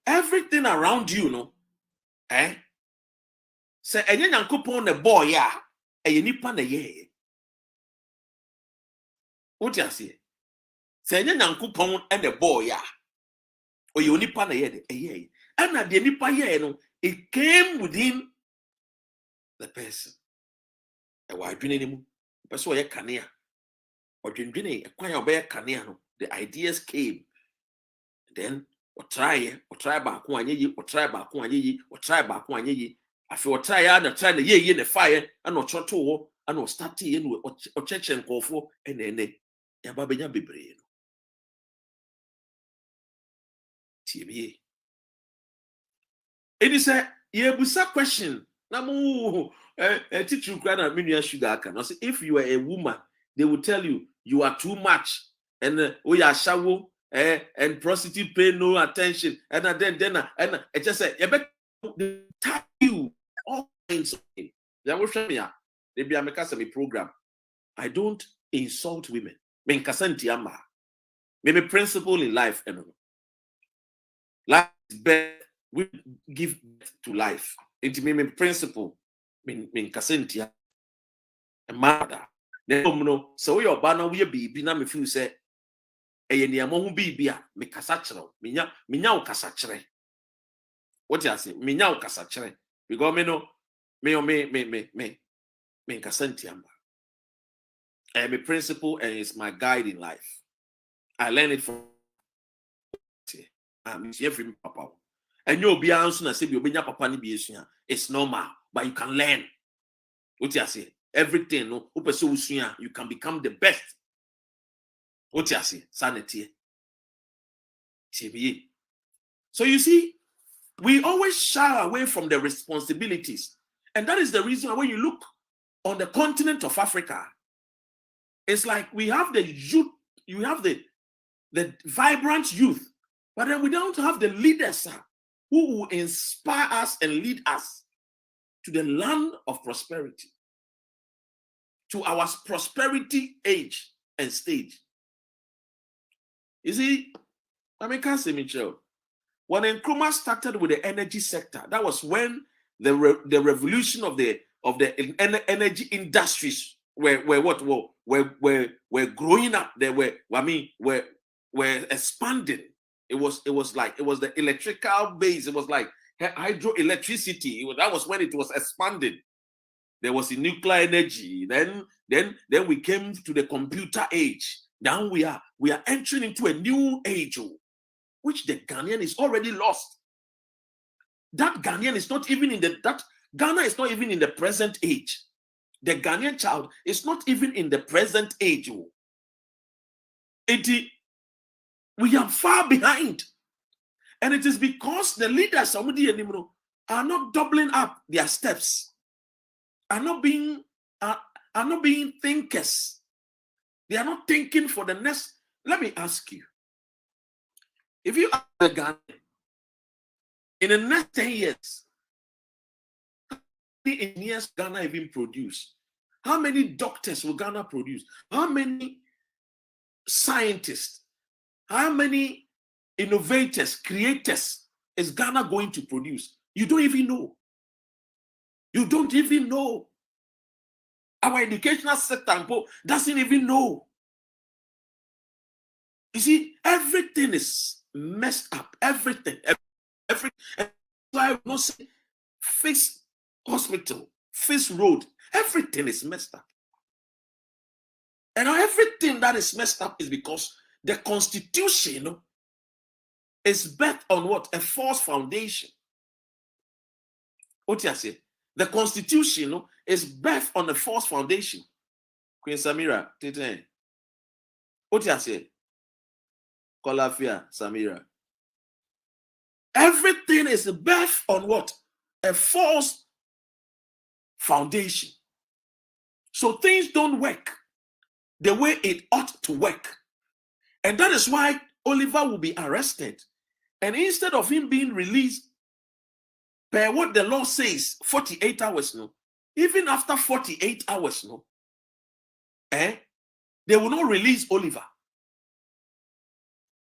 Everything around you, no. Say enye nyankopon ne boy ya, nipa na ye. What you say? Say enye nyankopon ne boy ya, nipa na ye. And na the nipa ye no, it came within the person. Why adwene nimu? Person ye kanea. Odwendwene ekwan ya obeye kanea no. The ideas came. Then try baako anye yi, try baako anye yi, try baako anye yi. Afi try ya na try na ye na fire and ochoto wo and o start ye no o cheche nkofo ene ya ba benya bebre no. Tie it is a yebusa question. Na mu teacher na minua sugar aka. No say if you are a woman, they will tell you are too much and you are shallow and prostitute pay no attention and then and it just say they tell you all kinds of things. Maybe I make a program. I don't insult women. Maybe principle in life. Life is birth. We give birth to life. It may mean principle. Mean kasentia. A mother. No. So your banner we be na me feel say. Niamo hu bibia me kasa kyerɛ minya wo kasa kyerɛ. What you say? Minya wo kasa kyerɛ. Because me kasa ntiamba. My principle and it's my guide in life. I learned it from every papa. And you'll be answering and say you be papa ni bi esua. It's normal, but you can learn. What you say? Everything no you can become the best. What you say? Sanity. So you see, we always shy away from the responsibilities. And that is the reason when you look on the continent of Africa, it's like we have the youth, you have the vibrant youth, but then we don't have the leaders who will inspire us and lead us to the land of prosperity, to our prosperity age and stage. You see, I can't say Michelle. When Nkrumah started with the energy sector, that was when the revolution of the energy industries were growing up. They were expanding. It was the electrical base. It was like hydroelectricity. That was when it was expanding. There was the nuclear energy. Then we came to the computer age. Now we are entering into a new age, which the Ghanaian is already lost. That Ghanaian is not even Ghana is not even in the present age. The Ghanaian child is not even in the present age. We are far behind. And it is because the leaders are not doubling up their steps, are not being thinkers. They are not thinking for the next. Let me ask you. If you ask the Ghana, in the next 10 years, how many engineers Ghana even produce? How many doctors will Ghana produce? How many scientists? How many innovators, creators is Ghana going to produce? You don't even know. You don't even know. Our educational sector doesn't even know. You see, everything is messed up. Everything. Every why I not say fix hospital, fix road. Everything is messed up. And everything that is messed up is because the constitution is built on what? A false foundation. What do you say? The constitution is built on a false foundation. Queen Samira, what do you say? Kolafia, Samira. Everything is built on what? A false foundation. So things don't work the way it ought to work. And that is why Oliver will be arrested. And instead of him being released, per what the law says, 48 hours, even after 48 hours, they will not release Oliver.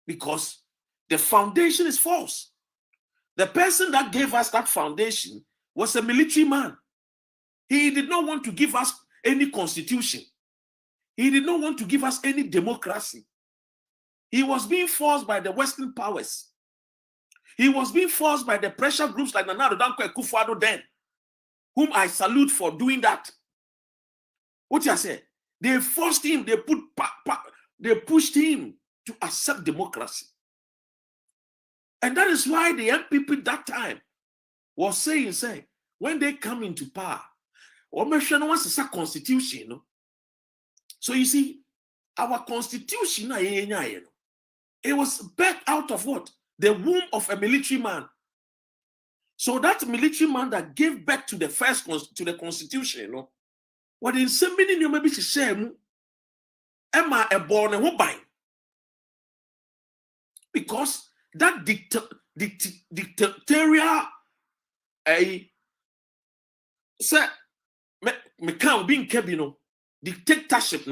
Because the foundation is false. The person that gave us that foundation was a military man. He did not want to give us any constitution. He did not want to give us any democracy. He was being forced by the Western powers. He was being forced by the pressure groups like Nana Danko Akufo-Addo then, whom I salute for doing that. What you say? They forced him, they pushed him to accept democracy. And that is why the MPP that time was saying, when they come into power, wants a constitution. So you see, our constitution, it was birthed out of what? The womb of a military man. So that military man that gave birth to the first to the constitution, what in some meaning you maybe share Emma a born a by. Because that dictatorial me can't be in cabin, dictatorship,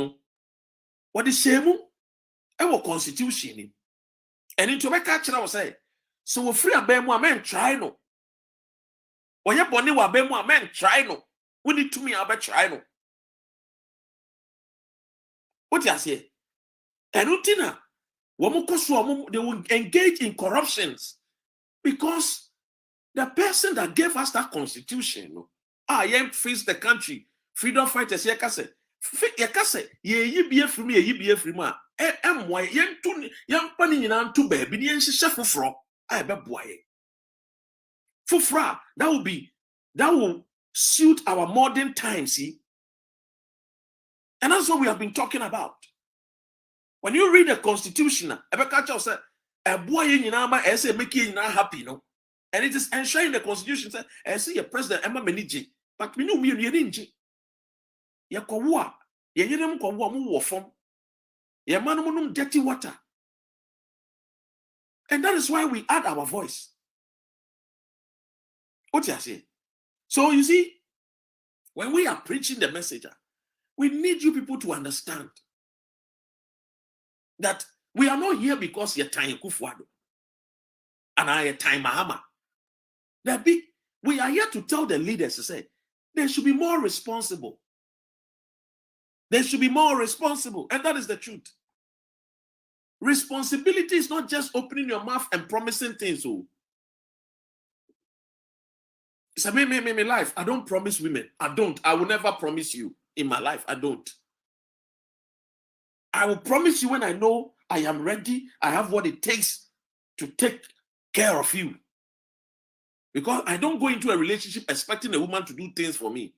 what is shame? Our constitution. And into my catcher, I was say, so we're free a bemo, men try no. Or your bonny wa bemo, men try no. We need to me about try no. What you say? And Utina, they will engage in corruptions because the person that gave us that constitution, face the country, freedom fighters, yakase, ye be free me, ye be a free man. Why young panning in two baby, and she shuffle from I bet boy. Fufra, that will suit our modern times, see. And that's what we have been talking about. When you read the Constitution, a boy in Nama, I say, make you not happy, and it is enshrined in the Constitution. I see a president, Emma Meniji, but we know me, you didn't. Yakowa, Yadim Kawamu form, Yamanum dirty water. And that is why we add our voice. What you say? So you see, when we are preaching the message, we need you people to understand that we are not here because you're tying Akufo-Addo and I am tying Mahama. We are here to tell the leaders to say they should be more responsible. They should be more responsible, and that is the truth. Responsibility is not just opening your mouth and promising things. It's a me life. I don't promise women. I will never promise you in my life. I don't. I will promise you when I know I am ready. I have what it takes to take care of you. Because I don't go into a relationship expecting a woman to do things for me.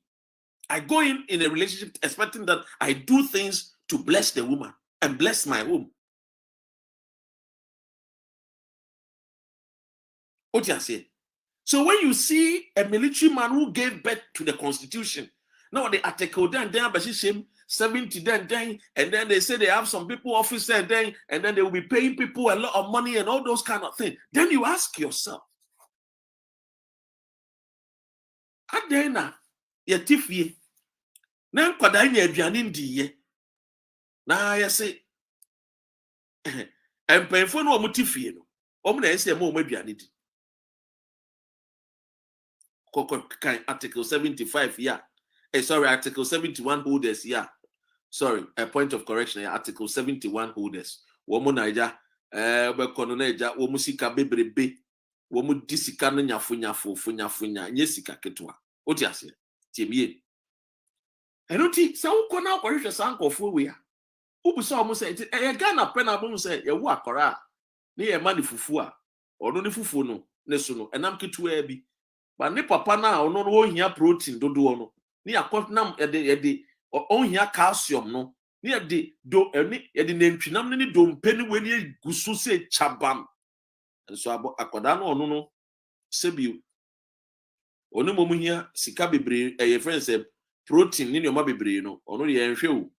I go in a relationship expecting that I do things to bless the woman and bless my home. What do you say? So when you see a military man who gave birth to the Constitution, now the article then 70 then, and then they say they have some people officer then, and then they will be paying people a lot of money and all those kind of things. Then you ask yourself, Adena, Yatifie, Nan Kwadanya Bianindi, na I say, and pay for no Mutifie, Omna say more Bianidi. Article 75, yeah. Sorry, Article 71 holders, yeah. Sorry, a point of correction, Article 71 holders. Woman Naija, Obekono na eja wo musika bebrebe wo mu disika no nyafunya nye sika ketwa oti ase tiemie enoti sa wo kona akɔhwehwɛ sankofo we a ubusa omo say e Ghana pena bo say ye wo akora ne ye ma ne fufu a ono ne fufu no ne so no enam ketwa bi ba ne papa na ono no ohia protein dodo no ne akɔnam ye ohia calcium no ne ye do eni ye de nantwinam ne dompe ne we ne gusu se chabam so akoda no ono no sebi ono momu hia sika bebre ye friends protein ne nyoma bebre no ono ye nhwe o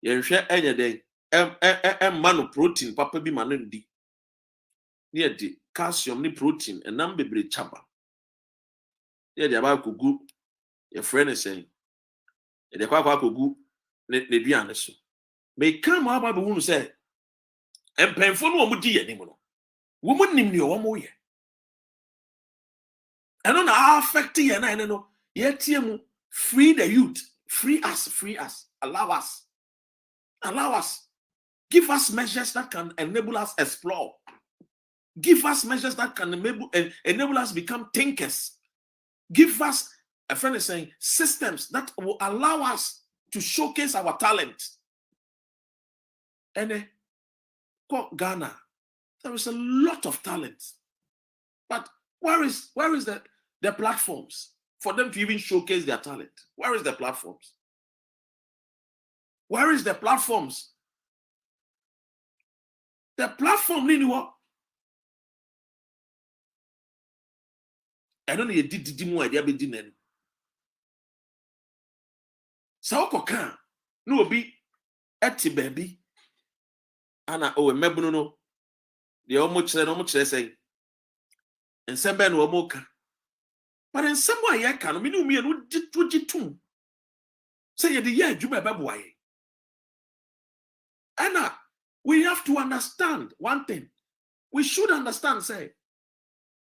ye nhwe enye den ma no protein papa bi ma no ndi ne de calcium ne protein enam bebre chaba ye de aba kogu ye friend say ye de kwa kogu ne duane so me kam aba be hunu say empenfo no omu di ye nim no wo mu nim ne wo mu ye eno na affect ye na no ye tie mu free the youth, free us, allow us, give us measures that can enable us explore, give us measures that can enable us become thinkers, give us, a friend is saying, systems that will allow us to showcase our talent. And Ghana, there is a lot of talent, but where is the platforms for them to even showcase their talent? Where is the platforms? Where is the platforms? The platform, you know what? I don't know. You did more idea be dinner. So can no be eti baby. Ana o mebuno no. The almost say. And some ben wo moka. But in some way, I can't mean me and too. Say the year Juma Babuay. Anna, we have to understand one thing. We should understand, say,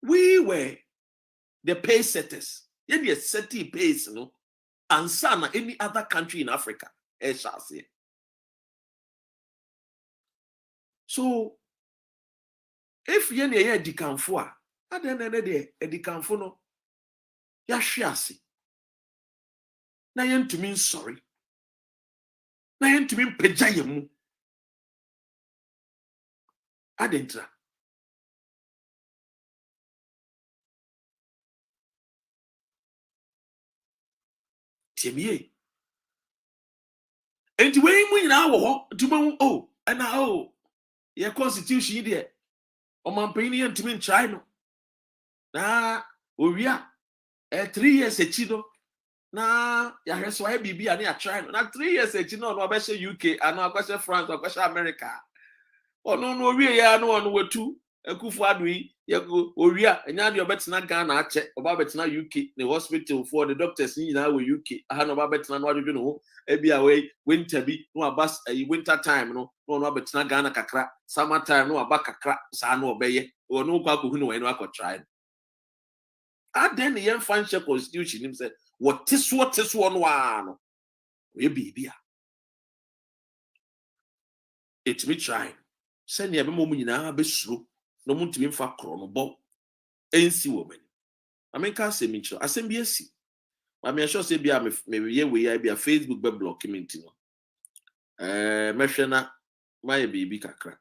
we were the pace setters. Yet the city pace, you know, and some any other country in Africa, I shall say. So, if you're near the Canfoa, at the end of the day, the Canfono. Yashiasi. Na yen to mean sorry. Na yen to mean pejayemu. Adentra. Tiemie. And when we now to oh, and now your constitution there. O man paying to mean China. Na Uria 3 years a chido. Na ya heso e bibi ani a China. Na 3 years a chido no abeshe UK and no abeshe France or abeshe America. Oh no we ya no one we two Ekufu Adui yego Oria enya de obetina Ghana ache oba betina UK the hospital for the doctors ni na we UK aha no oba betina no adwedwe no e bia we winter bi no abas winter time no no betina Ghana kakra summer time no aba kakra sa no obeye o no kwa kohu no we no akotry aden ye mfanche constitution nim say what is no ano we bibia it me try send ye be mo nyina be suro no muntimi mfa kro no bo ensi wo mani amenka asemi chiro asem bi esi ma me sure say bia me ye we ya bia Facebook be block me ntino mehwe na my baby kakra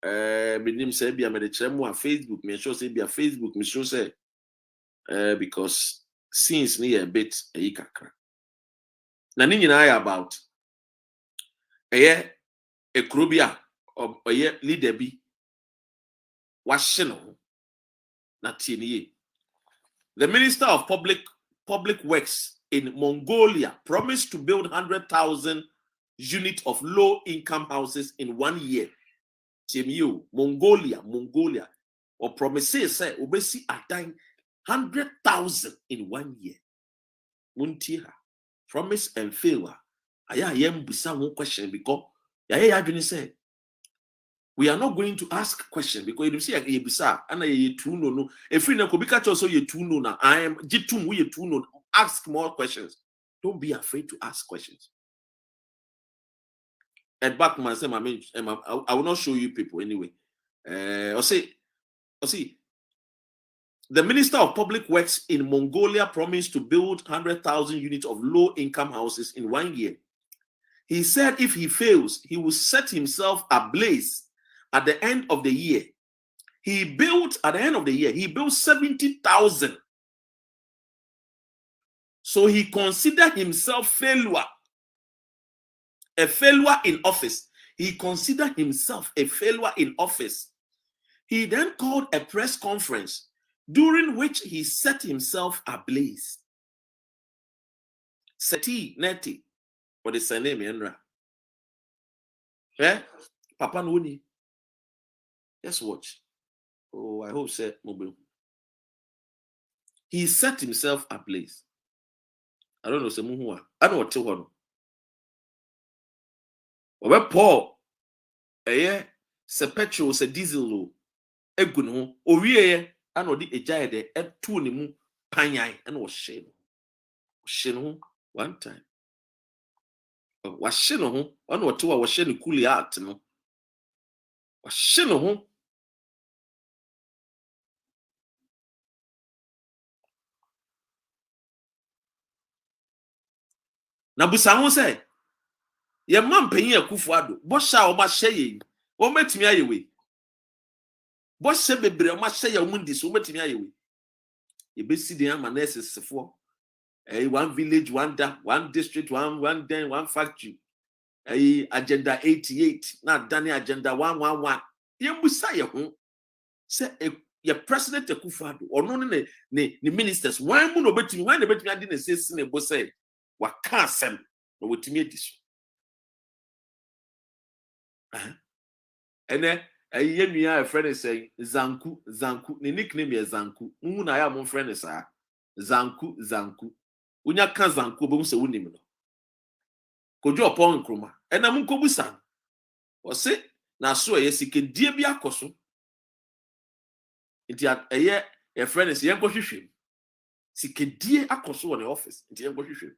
binim say bia me de kire mu a Facebook me sure say bia Facebook me sure say because since ni a bit kakra na ni nyina ya about ekrobia or leader bi washino na tieniye. The Minister of Public Works in Mongolia promised to build 100,000 units of low-income houses in 1 year. Tieniye, Mongolia, or promises say obesi adan 100,000 in 1 year. Muntiha promise and fail. Aya yem bisa one question because ya didn't say. We are not going to ask questions because you see a bisa and a two no. If we know Kobika also you two no now. I am Jitum we two no. Ask more questions. Don't be afraid to ask questions. And back myself, I will not show you people anyway. see, the Minister of Public Works in Mongolia promised to build 100,000 units of low-income houses in 1 year. He said if he fails, he will set himself ablaze at the end of the year. At the end of the year, he built 70,000. So he considered himself a failure in office. He considered himself a failure in office. He then called a press conference during which he set himself ablaze. Seti neti, what is her name, Enra? Eh? Papa Nuni. Just watch. Oh, I hope so. He set himself ablaze. I don't know, say muhua. I don't know what to do. Obe Paul, se petrol, se diesel, egun ho, owie and odi ejaye de etu ni mu panyan and was shen one time. Was shen ho, and what two was shen coolly out no. Was shen ho. Na busanwo say ye man panyin Akufo-Addo bo sha o ma hye yi o matimi ayewe bo hye bebre o ma hye ya o mundi so o matimi ayewe ye be si den amaneses sefo one village one district one den one factory agenda 88 na dani agenda 111 ye busa ye ho say ye president Akufo-Addo ono ne ministers wan mu no betimi wan na betimi ade na sesi na bo say waka asem no wetimi ediso and then a friend is saying Zanku the nickname is Zanku na ya mon friend is Zanku unya kan Zanku bo se wonim no kojo opon nkroma and am nkobusan o se na so sike die bi akoso nti a friend is yen kohwehwem sike die akoso on the office nti yen kohwehwem.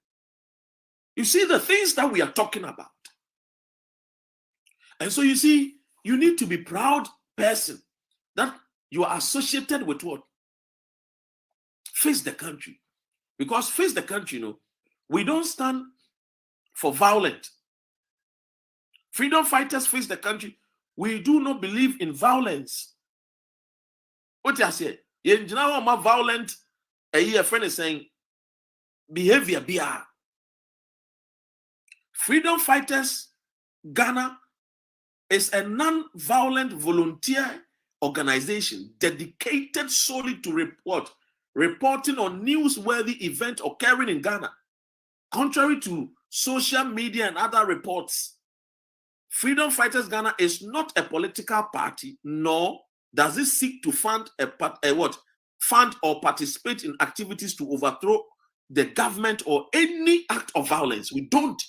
You see the things that we are talking about. And so you see, you need to be proud person that you are associated with what? Face the country. Because face the country, we don't stand for violence. Freedom fighters face the country. We do not believe in violence. What I say? You know my violent, a friend is saying, behavior BR. Freedom Fighters Ghana is a non-violent volunteer organization dedicated solely to reporting on newsworthy events occurring in Ghana. Contrary to social media and other reports, Freedom Fighters Ghana is not a political party, nor does it seek to fund or participate in activities to overthrow the government or any act of violence. We don't.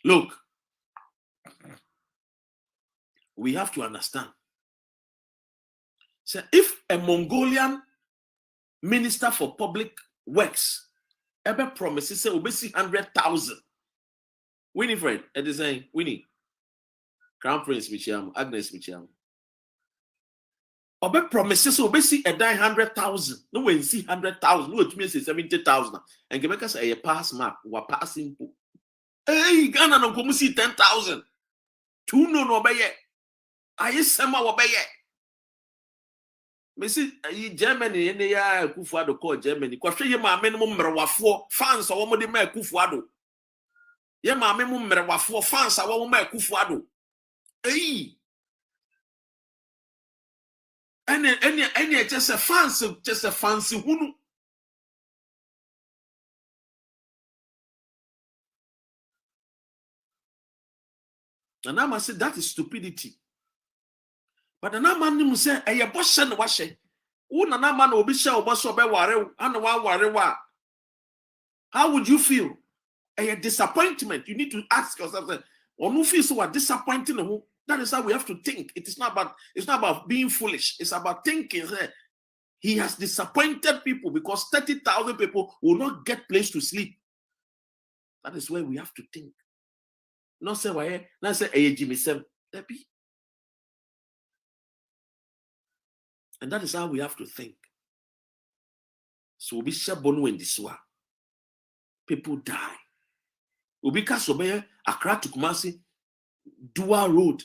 Look, we have to understand. So if a Mongolian minister for public works ever promises say obesi 100,000, Winifred, it is saying Winnie, Crown Prince Michiam, Agnes Michiam. Obe promises obesi a 100,000. No when see 100,000. No it means 70,000. And Quebec say a pass mark. Wa passing. Hey, Ghana no come see 10,000. Two no obeye. Aye sema obeye. Me see Germany ene ya Akufo-Addo call Germany. Kwa hwe ye ma me no mmerewafo fans awo mo de ma Akufo-Addo. Ye ma me mo mmerewafo fans awo mo ma Akufo-Addo. Hey. Any just a fancy hunu. And I must say that is stupidity. But the man say, "Hey, a boss and wash it. Una na man obi share obo so be ware and wa ware wa." How would you feel? A disappointment. You need to ask yourself, "Or no feel so disappointing?" That is how we have to think. It's not about being foolish. It's about thinking. He has disappointed people because 30,000 people will not get place to sleep. That is where we have to think. Not say why, not say Jimmy Sem. And that is how we have to think. So we shabon when this one. People die. We cast obey Accra to Kumasi dual road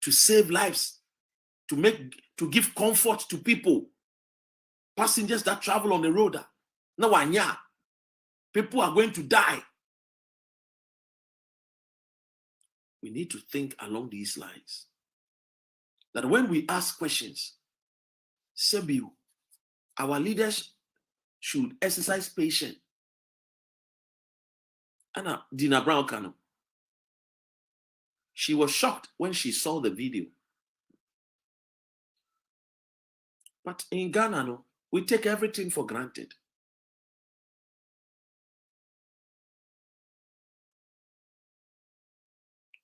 to save lives, to give comfort to people, passengers that travel on the road. Now, people are going to die. We need to think along these lines. That when we ask questions, Sebiu, our leaders should exercise patience. Anna Dina Brown Kano, she was shocked when she saw the video. But in Ghana, no, we take everything for granted.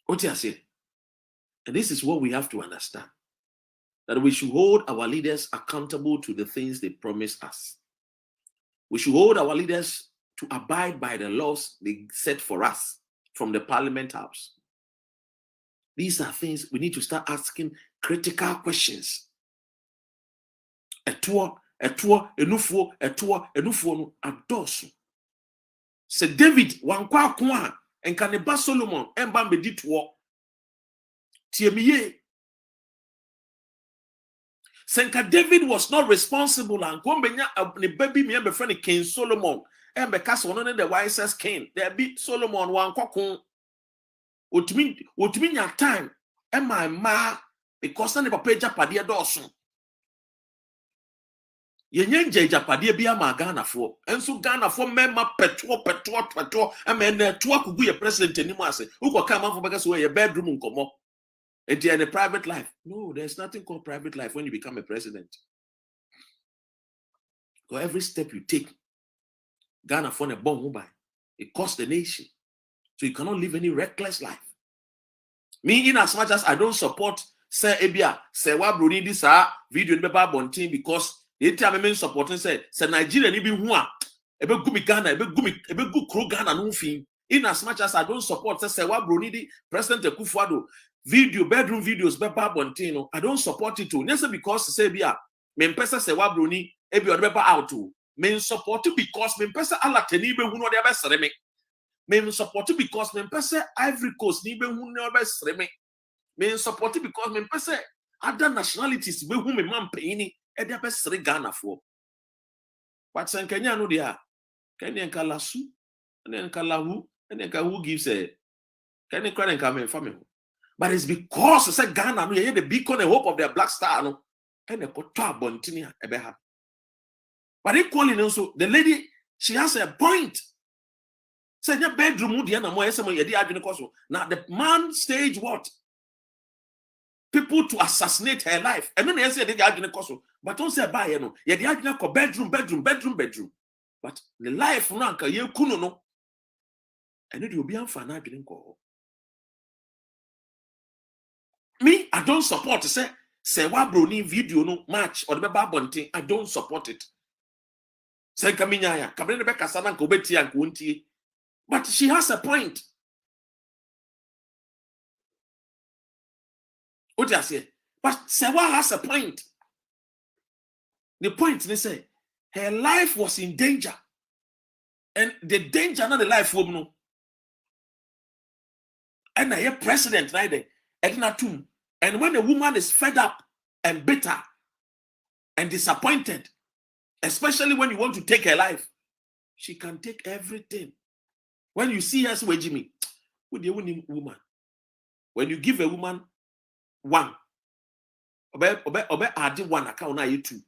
What you say? And this is what we have to understand. That we should hold our leaders accountable to the things they promise us. We should hold our leaders to abide by the laws they set for us from the Parliament House. These are things we need to start asking critical questions. Enufuo, adosu. Se David wankwa kwa enkaneba Solomon emba mbedi tuo. Tiemiye. Senka David was not responsible and kombenya ne baby me be friend King Solomon embe kasa one the wisest king. There be Solomon wankwa kon. Otumi nya time emma ma because na ne papa japade doso. Yenye japade bia ma Ghana fo enso Ghana fo mema petro ema na to akugu ye president enimu ase ukoka manfo beka so ye bedroom nkomo and in a private life. No, there's nothing called private life when you become a president. So every step you take, Ghana for a bomb mobile, it costs the nation. So you cannot live any reckless life. Me, in as much as I don't support Sir Ebia, Sir Wabruni, this video in Baba Bontin because they tell me supporting say Nigeria ni be one. Ebe gumi Ghana, ebe gu kro Ghana no fin. In as much as I don't support Sir Wabruni, President Akufo-Addo, bedroom videos, Baba Bontino, I don't support it too. Necessarily because say Bia, men pesa Sir Wabruni, ebi odebeba out too. Men support it because men pesa ala teni be huno de abesreme. Men support it because men pesa Ivory Coast ni be huno abesreme. Men support it because men pesa other nationalities be hu me man payini e de abesre Ghana for. But sen Kenya no dia. Kenya nkala su, Kenya nkala hu, Kenya nkala who gives a Kenya nkala nkala family. But it's because I said Ghana no ye the beacon and hope of their black star no and the koto bontini ebeha. But equally also the lady she has a point. Say your bedroom di na mo yesemo ye di adwene koso. Now the man stage what? People to assassinate her life. And then they say they adwene koso. But don't say buy no. Ye di adwene ko bedroom. But the life no anka ye kunu no. And it will be amfana adwene ko. Me, I don't support say Wabroni video no match or the Babonting. I don't support it. Say Kaminya, Kabine Beka Sanan Kobeti and Kunti. But she has a point. What do I say? But Sewa has a point. The point they say her life was in danger. And the danger, not the life woman. No. And I hear president right there. And when a woman is fed up and bitter and disappointed, especially when you want to take her life, she can take everything. When you see her, say, Jimmy, would you win woman? When you give a woman one, obe add one account na you two.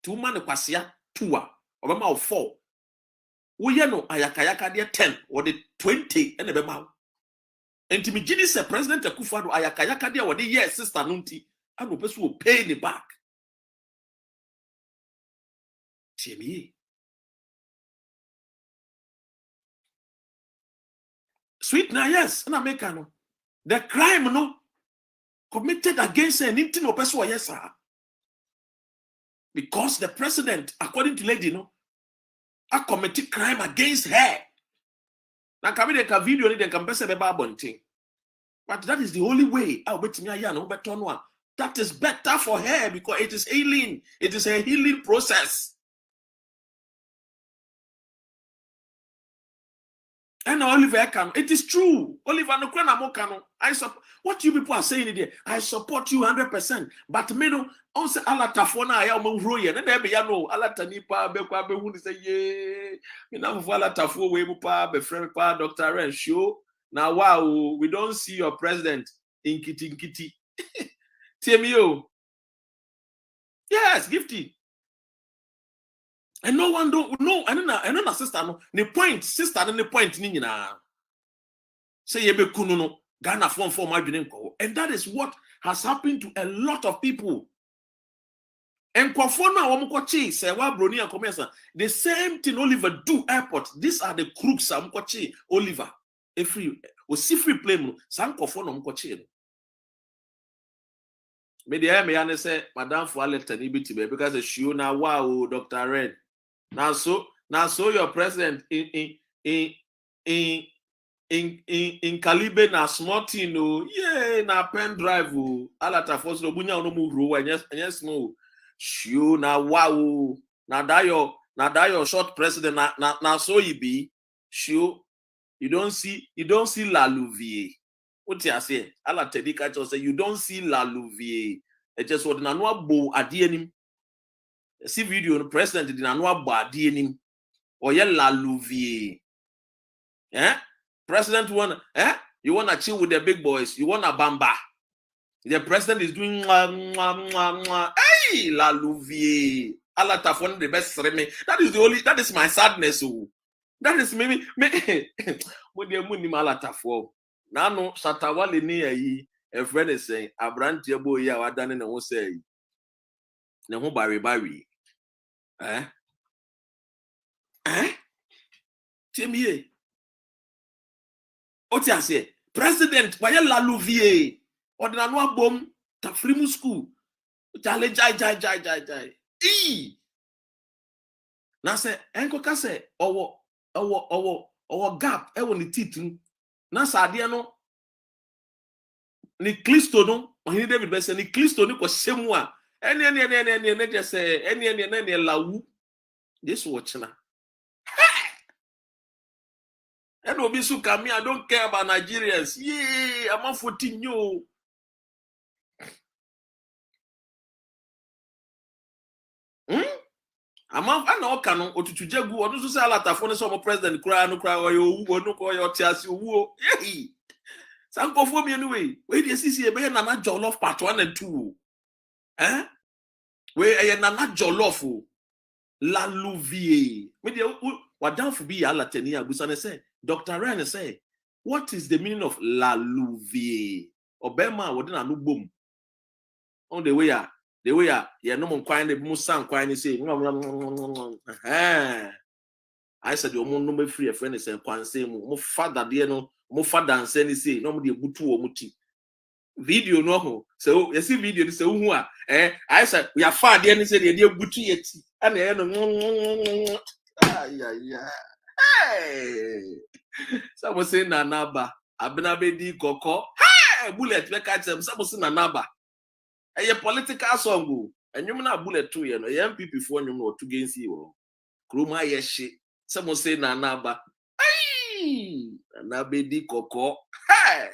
Two man kwasia two obe ma 4. We no ayakayaka de 10 or the 20 and ebe ma. And to me, Gini President Akufo-Addo ayakayaka dia wadi yes sister nunti and no person will pay the back. TME. Sweet na yes, and American. The crime no committed against an intimate person yes sir. because the president, according to lady, no, a committed crime against her. Now, come in a video, they can pass a babonting. But that is the only way. I'll bet me one. That is better for her because it is healing. It is a healing process. And Oliver can. It is true. Oliver no kwena mo kanu. I support what you people are saying there. I support you 100%. But me no on say ala tafona aya mo roye. Na be ya no ala tanipa be kwa be hu say ye. Me na fu ala tafo we mu pa be friend pa Dr. REN show. Now wow, we don't see your president in kitty. TMO. Yes, gifty. And no one don't know. I don't know sister no. The point sister and the point ni na. Say yebe kunu no Ghana form my ko. And that is what has happened to a lot of people. And kwafona wamkochi say wa broni and commerce. The same thing Oliver do airport. These are the crooks amkochi Oliver. A free o si free play sam kwafona mkochi. Me dey say madam for let tani biti because she na wow Dr. REN. Now so your president in Calibe na small thing no yeah na pen drive alata force no bunya no mu ro yes no show na wow na that your short president na so you be show you don't see la louvier what you say alata dika just say you don't see la louvier it just what na no abo ade anim. See video the president did not know about him or la louvier. President you want to chill with the big boys, you want a bamba. The president is doing hey la louvier. Allah tafon the best me. That is my sadness. That is maybe what the money mala tafo. Now no satawale ni yi a friend is saying abrantie boy ya wadane na wo say. Na ho bari. Timie. Oti ase president why la louvier ordina no abom ta free school jale jai na se enko ka se owo gap e wo ni titu na sa ade no ni Kristo no ohini David be se ni Kristo ni ko shemu a ene just say ene lawu this watch na and Obisu Kami, I don't care about Nigerians. Yeah, I'm on 14 you. I'm on I know canon or to Jagu or to say Alata for some president cry no cry or you no call your tears you. Hey, some go for me anyway. Wait, you see a bear Nana Jollof part 1 and 2. Where a Nana Jollof La Louvier. What down for be Alatenia Busane say. Dr. REN say, what is the meaning of la louvier? Obama wouldn't a new boom. On the way, yeah, no one quiet the Musan quiet say, I said, your mom no free a friend is a quan say, mo father, dear no, mo father and say, say, nobody butu or muti. Video no, so you see video, say, who are, I said, we are far, dear, and said, dear buti yet, and the yeah. Hey, someone say Nanaba, Abinabedi Koko. Hey, bullet, we catch them. Someone say Nanaba. A political song, and you na bullet too, you know, MPP for you know to gain you. Kruma yeshi. Someone say Nanaba. Hey, Nanabedi Koko. Hey,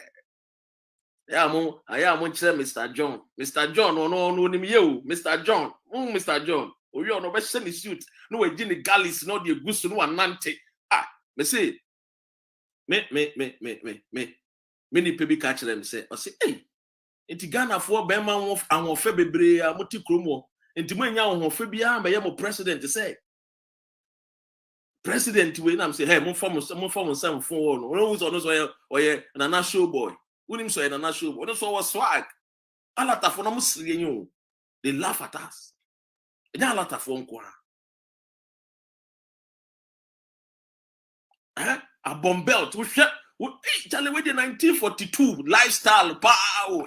I am Mr. John. Mr. John, no, you, Mr. John. Mr. John. Oh, you are no best send suit. No, we didn't gallis, no, the goose, no, and nante. Me say, me, many people catch them say, I say, hey, inti Ghana for Bema and February, Moti Krumo, inti Mania on Febia, by your president to say, President, when I'm say, hey, more form some phone, who's on us or a national boy, who him say a national boy, that's all swag. A lot of them, they laugh at us. They are a lot of phone qua. A bomb belt, we Charlie with the 1942 lifestyle, pow,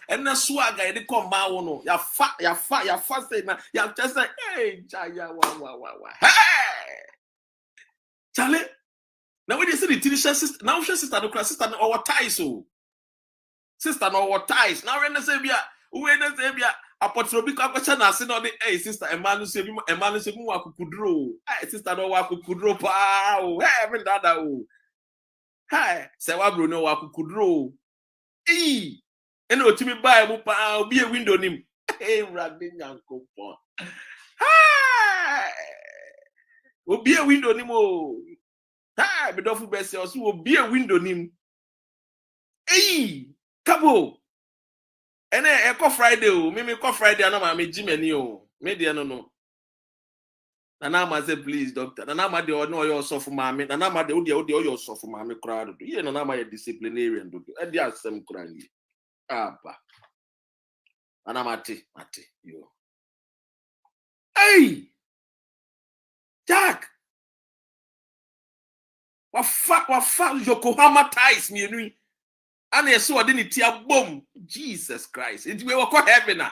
and the swag I come by one. Ya fast say na ya just say hey jaya wa. Hey Charlie. Now when you see the teacher sister, now she sister no class sister no our ties so. Sister no our ties. Now when they say bia, apotrobi kwa kwa na se no the hey sister emanu se mu akukudro. Hey sister no wa akukudro pa o. Hey me dada o. Hey se wa bro no wa akukudro. Eh ene otimi buy mu pa obi e window nim. Hey rade nyankopon. Hey obi e window nim o. Hey me dofu bese o so obi e window nim. Hey kabo ene eko Friday o me ko Friday na ma me jimani o me de no na ma say please doctor na ma de no your soft mama na ma de o de your soft mama kra do ye na ma ye disciplinarian do e de asem kra ni apa na mate yo hey Jack wa fa Yokohama ties me nu and you saw the tia boom Jesus Christ it we were heaven na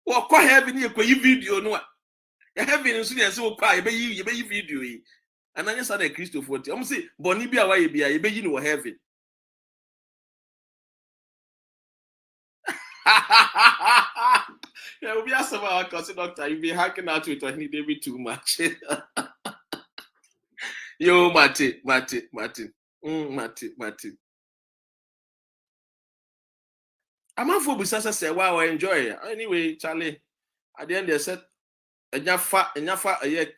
we were heaven you video no heaven so dey so kwa you be video yi and anya say Christopher ti am say boni bi awa ye bia ye be yi no heaven yeah we be ask about cause doctor you be hacking out with any David too much yo Mate I'm not for business say wow enjoy anyway Charlie at the end they said enyafa aye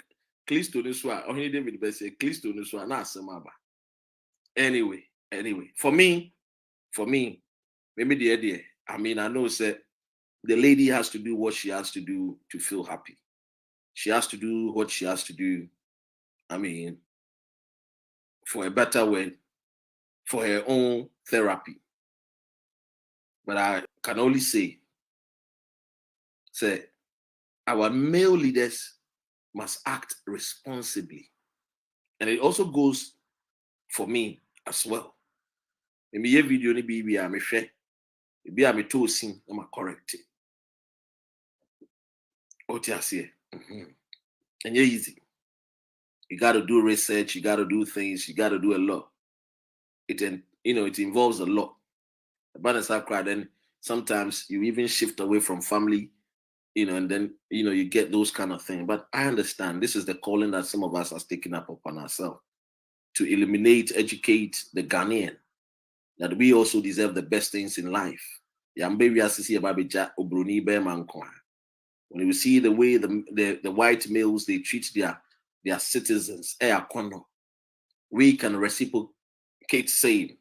Kristo no so a ohini David be say Kristo no so na asem aba anyway for me maybe the I mean I know say the lady has to do what she has to do to feel happy. She has to do what she has to do, I mean, for a better way, for her own therapy. But I can only say our male leaders must act responsibly. And it also goes for me as well. Maybe a video ni be I'm share. Maybe I'm toasting, I'm correct. What you say? And you're easy. You got to do research. You got to do things. You got to do a lot. It involves a lot. But then sometimes you even shift away from family, and then you get those kind of things. But I understand this is the calling that some of us are taking up upon ourselves to eliminate, educate the Ghanaian that we also deserve the best things in life. When you see the way the white males they treat their citizens, we can reciprocate same.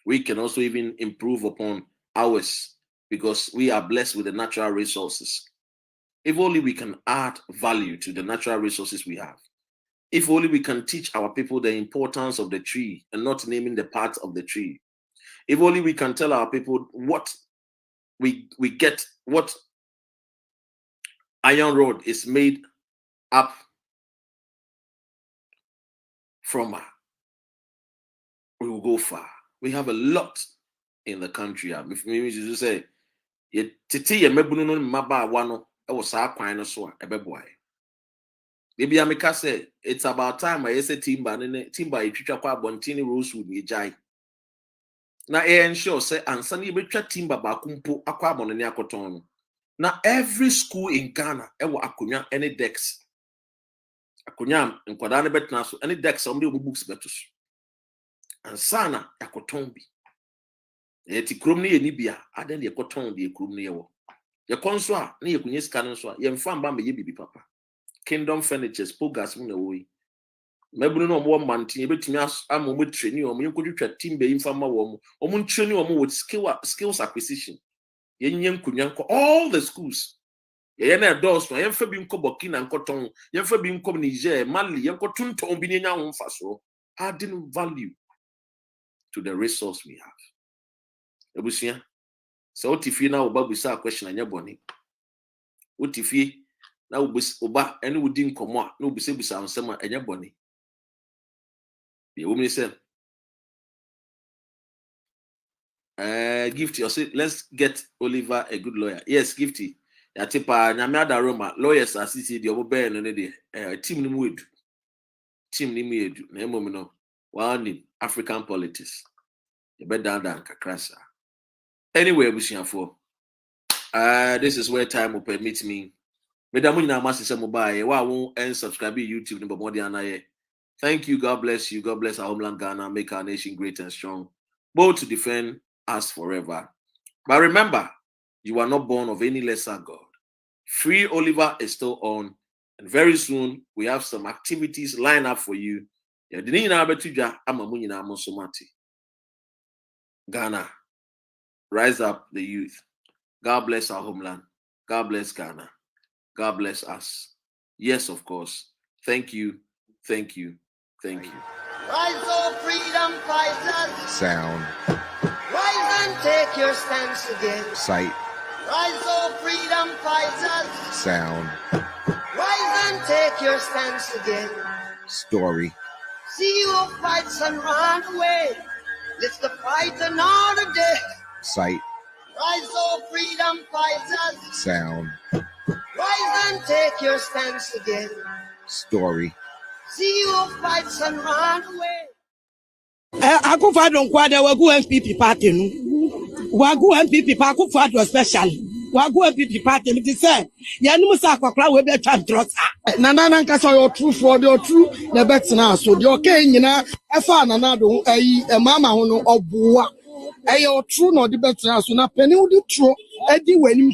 We can also even improve upon ours because we are blessed with the natural resources. If only we can add value to the natural resources we have. If only we can teach our people the importance of the tree and not naming the parts of the tree. If only we can tell our people what we get, what iron rod is made up from, we will go far. We have a lot in the country. If maybe you say, "Titi, mebunu maba wano." I was our kind so a boy. Maybe Amika say it's about time I say timber itwa bontini rosewood ni jai. Na ensure say ansani betwa timber bakumpo akwa bonne akoton. Now every school in Ghana ewo akonya any decks. Akonya nkwada ne betna so any decks somebody books betus. And sana akoton bi. Eti krom ne yeni bia aden ye koton de krom ne yewo. Ye konso a ne ye kunye sika no so a ye mfa mba me ye bibi papa. Kingdom Furnitures pogas mu na wo yi. Mebunu no mo mantin ye betumi am mo training o mo yenkotwetwa timber imfa ma wo mo. O mo training o mo with skills acquisition. Ye nyen kunyan ko all the schools. Ye na doors no ye mfa bi nko Burkina nkoton, ye mfa bi nko Niger, Mali, ye nkotonton bi nya ho mfa so. Adding value to the resource we have. Ebusia. So otifi na oba busa question anya boni. Otifi na oba ene wudi nkomo a na obise busa ansem anya boni. Ye wo mi se Gifty, let's get Oliver a good lawyer. Yes, Gifty. Yatipa Nyamada Roma lawyers are the Obobe and team Nimuid. Team Nimied, Nemomino, one African politics. You bet down Kakrasa. Anyway, Bushianfo. This is where time will permit me. Medamuna Master Mobile, why won't and subscribe to YouTube number more than Thank you. God bless you. God bless our homeland Ghana. Make our nation great and strong, both to defend us forever. But remember, you are not born of any lesser God. Free Oliver is still on, and very soon we have some activities lined up for you. Ghana, rise up the youth. God bless our homeland. God bless Ghana. God bless us. Yes, of course. Thank you. Thank you. Thank you. Rise up, freedom fighters. Sound. Rise and take your stance again. Sight. Rise up, freedom fighters. Sound. Rise and take your stance again. Story. See who fights and run away. It's the fight another day. Sight. Rise up, freedom fighters. Sound. Rise and take your stance again. Story. See who fights and run away. Akufa don't quite wagu MPP party no. Wagu MPP party Akufa do special. Wagu MPP party me say ya no musa akwa we be twa drota. Nana nkasa your true for your true na betina so the okay nyina efa nana do ayi mama ho no oboa. Your true no the betina so na pani wo di true edi wanim